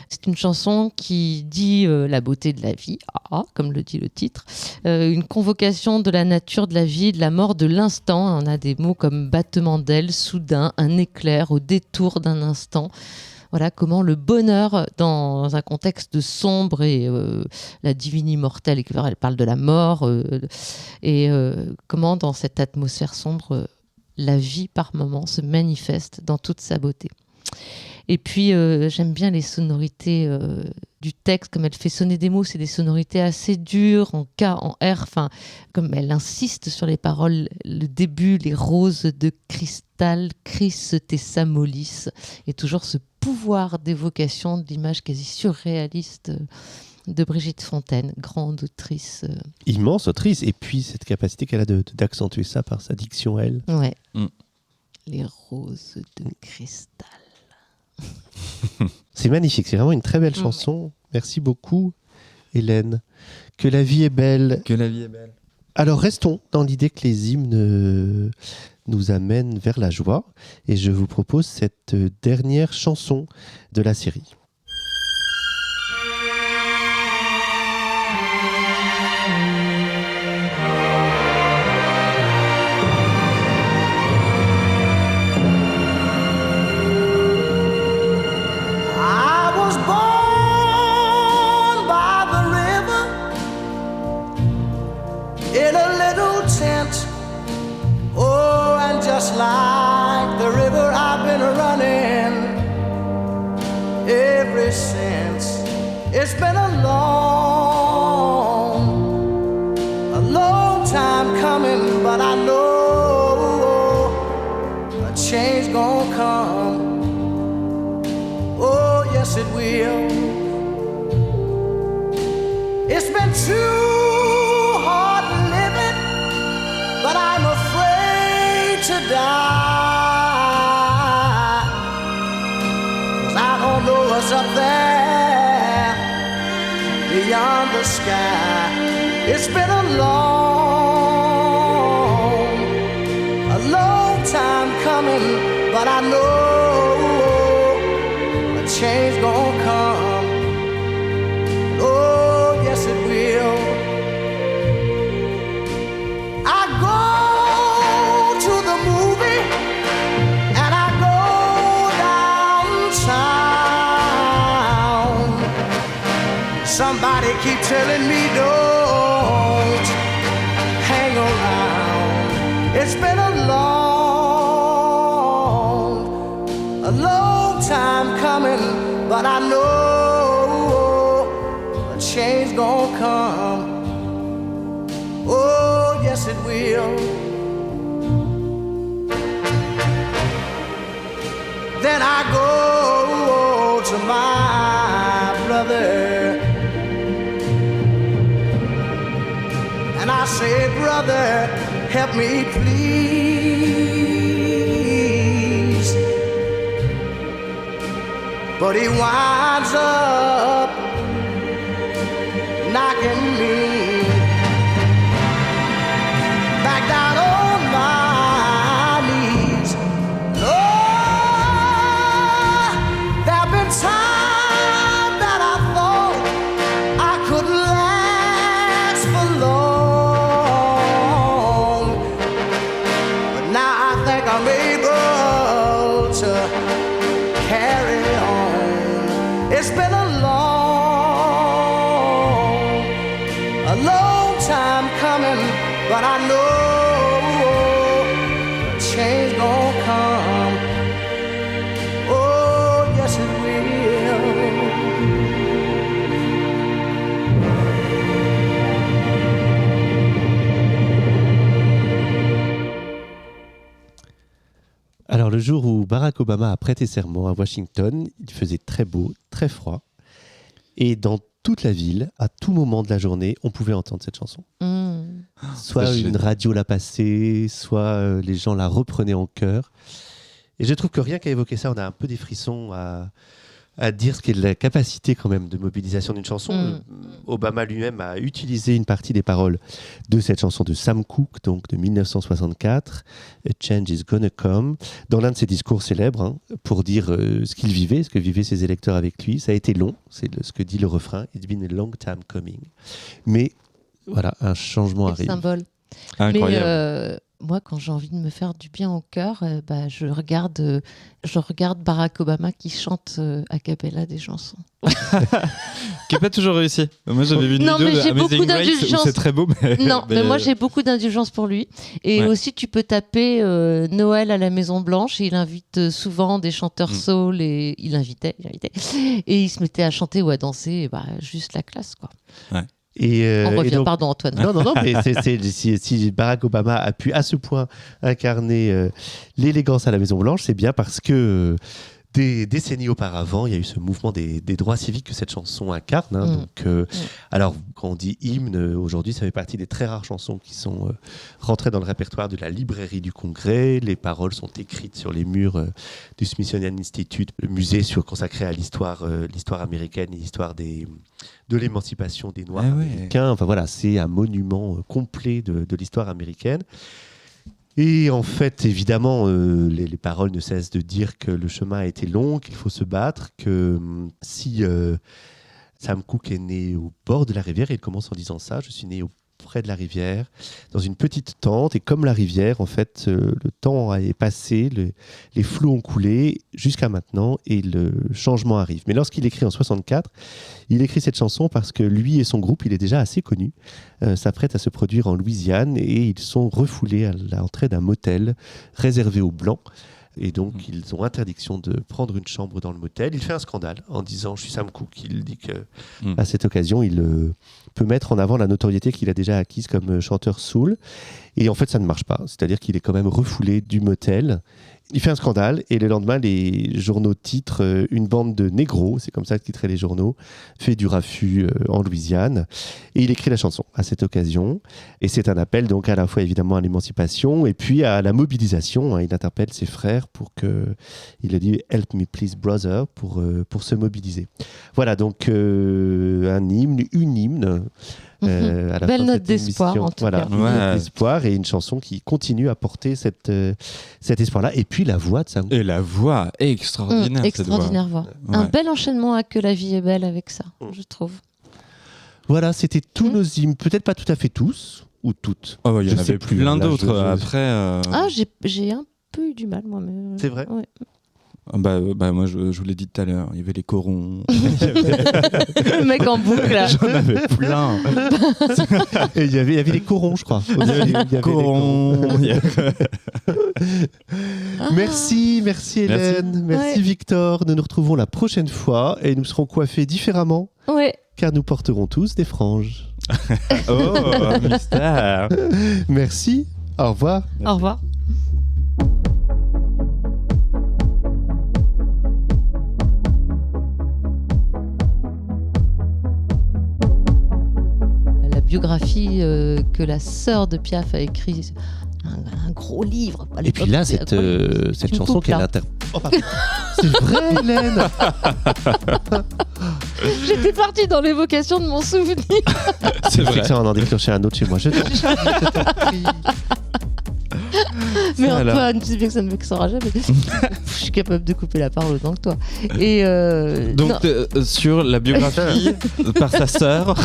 C'est une chanson qui dit la beauté de la vie, comme le dit le titre, une convocation de la nature de la vie, de la mort, de l'instant. On a des mots comme battement d'ailes, soudain, un éclair, au détour d'un instant. Voilà comment le bonheur, dans un contexte sombre et la divine immortelle, elle parle de la mort, et comment dans cette atmosphère sombre, la vie par moments se manifeste dans toute sa beauté. Et puis, j'aime bien les sonorités du texte, comme elle fait sonner des mots, c'est des sonorités assez dures, en K, en R, enfin, comme elle insiste sur les paroles, le début, les roses de cristal crissent et s'amollissent, et toujours ce pouvoir d'évocation de l'image quasi surréaliste de Brigitte Fontaine, grande autrice. Immense autrice, et puis cette capacité qu'elle a d'accentuer ça par sa diction, elle. Ouais. Les roses de cristal. C'est magnifique, c'est vraiment une très belle chanson. Merci beaucoup, Hélène. Que la vie est belle. Que la vie est belle. Alors restons dans l'idée que les hymnes nous amènent vers la joie. Et je vous propose cette dernière chanson de la série. I was born by the river in a little tent. Oh, and just like the river, I've been running ever since. It's been a long time coming, but I know a change gonna come. Oh, yes, it will. It's been too hard living, but I'm afraid to die. 'Cause I don't know what's up there beyond the sky. It's been a long time coming, but I know change gonna come. Oh, yes it will. I go to the movie and I go downtown. Somebody keep telling me don't hang around. It's been a long time coming, but I know a change gonna come. Oh, yes it will. Then I go to my brother and I say, brother, help me please. But he winds up knocking me back down on my knees. Oh, there've been times that I thought I couldn't last for long, but now I think I'm able to carry on. It's been a long time coming, but I know a change gonna come. Oh, yes it will. Alors le jour où Barack Obama a prêté serment à Washington, il faisait très beau, très froid. Et dans toute la ville, à tout moment de la journée, on pouvait entendre cette chanson. Soit une radio la passait, soit les gens la reprenaient en chœur. Et je trouve que rien qu'à évoquer ça, on a un peu des frissons à dire ce qu'est la capacité quand même de mobilisation d'une chanson. Obama lui-même a utilisé une partie des paroles de cette chanson de Sam Cooke, donc de 1964, A Change is Gonna Come, dans l'un de ses discours célèbres, pour dire ce qu'il vivait, ce que vivaient ses électeurs avec lui. Ça a été long, c'est ce que dit le refrain, It's been a long time coming. Mais voilà, un changement arrive. Symbole. Incroyable. Mais moi, quand j'ai envie de me faire du bien au cœur, je regarde Barack Obama qui chante a cappella des chansons. Qui n'a pas toujours réussi. Moi, j'avais vu une vidéo mais de j'ai Amazing beaucoup Grace où d'indulgence. c'est très beau. Mais moi, j'ai beaucoup d'indulgence pour lui. Et aussi, tu peux taper Noël à la Maison Blanche. Et il invite souvent des chanteurs soul. Et il invitait. Et il se mettait à chanter ou à danser. Juste la classe, quoi. Ouais. On revient, donc, pardon Antoine. Non, mais si Barack Obama a pu à ce point incarner l'élégance à la Maison Blanche, c'est bien parce que Des décennies auparavant, il y a eu ce mouvement des droits civiques que cette chanson incarne. Donc, alors, quand on dit hymne, aujourd'hui, ça fait partie des très rares chansons qui sont rentrées dans le répertoire de la librairie du Congrès. Les paroles sont écrites sur les murs du Smithsonian Institute, le musée consacré à l'histoire américaine et l'histoire de l'émancipation des Noirs américains. Enfin voilà, c'est un monument complet de l'histoire américaine. Et en fait, évidemment, les paroles ne cessent de dire que le chemin a été long, qu'il faut se battre, que si Sam Cooke est né au bord de la rivière, et il commence en disant ça, je suis né près de la rivière, dans une petite tente, et comme la rivière, en fait, le temps est passé, les flots ont coulé jusqu'à maintenant, et le changement arrive. Mais lorsqu'il écrit en 64, il écrit cette chanson parce que lui et son groupe, il est déjà assez connu, s'apprêtent à se produire en Louisiane, et ils sont refoulés à l'entrée d'un motel réservé aux Blancs. Et donc, ils ont interdiction de prendre une chambre dans le motel. Il fait un scandale en disant « Je suis Sam Cooke ». Il dit qu'à cette occasion, il peut mettre en avant la notoriété qu'il a déjà acquise comme chanteur soul. Et en fait, ça ne marche pas. C'est-à-dire qu'il est quand même refoulé du motel. Il fait un scandale et le lendemain, les journaux titrent « Une bande de négros », c'est comme ça que titraient les journaux, fait du raffut en Louisiane. Et il écrit la chanson à cette occasion. Et c'est un appel donc à la fois évidemment à l'émancipation et puis à la mobilisation. Il interpelle ses frères pour que, il a dit « Help me please brother » pour se mobiliser. Voilà donc un hymne, une hymne. À la belle note d'espoir en tout cas. Une note d'espoir et une chanson qui continue à porter cet espoir-là. Et puis la voix de Sam Cooke. Et la voix est extraordinaire. Extraordinaire voix. Un bel enchaînement à Que la vie est belle avec ça, je trouve. Voilà, c'était tous nos hymnes. Peut-être pas tout à fait tous ou toutes. Oh, il y en avait plein d'autres après. Ah, j'ai un peu eu du mal moi. Mais... C'est vrai. Ouais. Moi je vous l'ai dit tout à l'heure, il y avait les corons. Le mec en boucle là. J'en avais plein. Et il y avait les corons, je crois. Il y avait les corons. Merci Hélène, merci Victor. Nous nous retrouvons la prochaine fois et nous serons coiffés différemment. Ouais. Car nous porterons tous des franges. Oh, mystère. Merci. Au revoir. Au revoir. Biographie que la sœur de Piaf a écrit, un gros livre. Et puis là, cette chanson qu'elle interprète. Oh, c'est vrai, Hélène. J'étais partie dans l'évocation de mon souvenir. C'est vrai. Ça, on en déclenché un autre chez moi. Je t'en prie. Mais Antoine, tu sais bien que ça ne me vexera jamais. Je suis capable de couper la parole autant que toi. Et donc sur la biographie par sa sœur.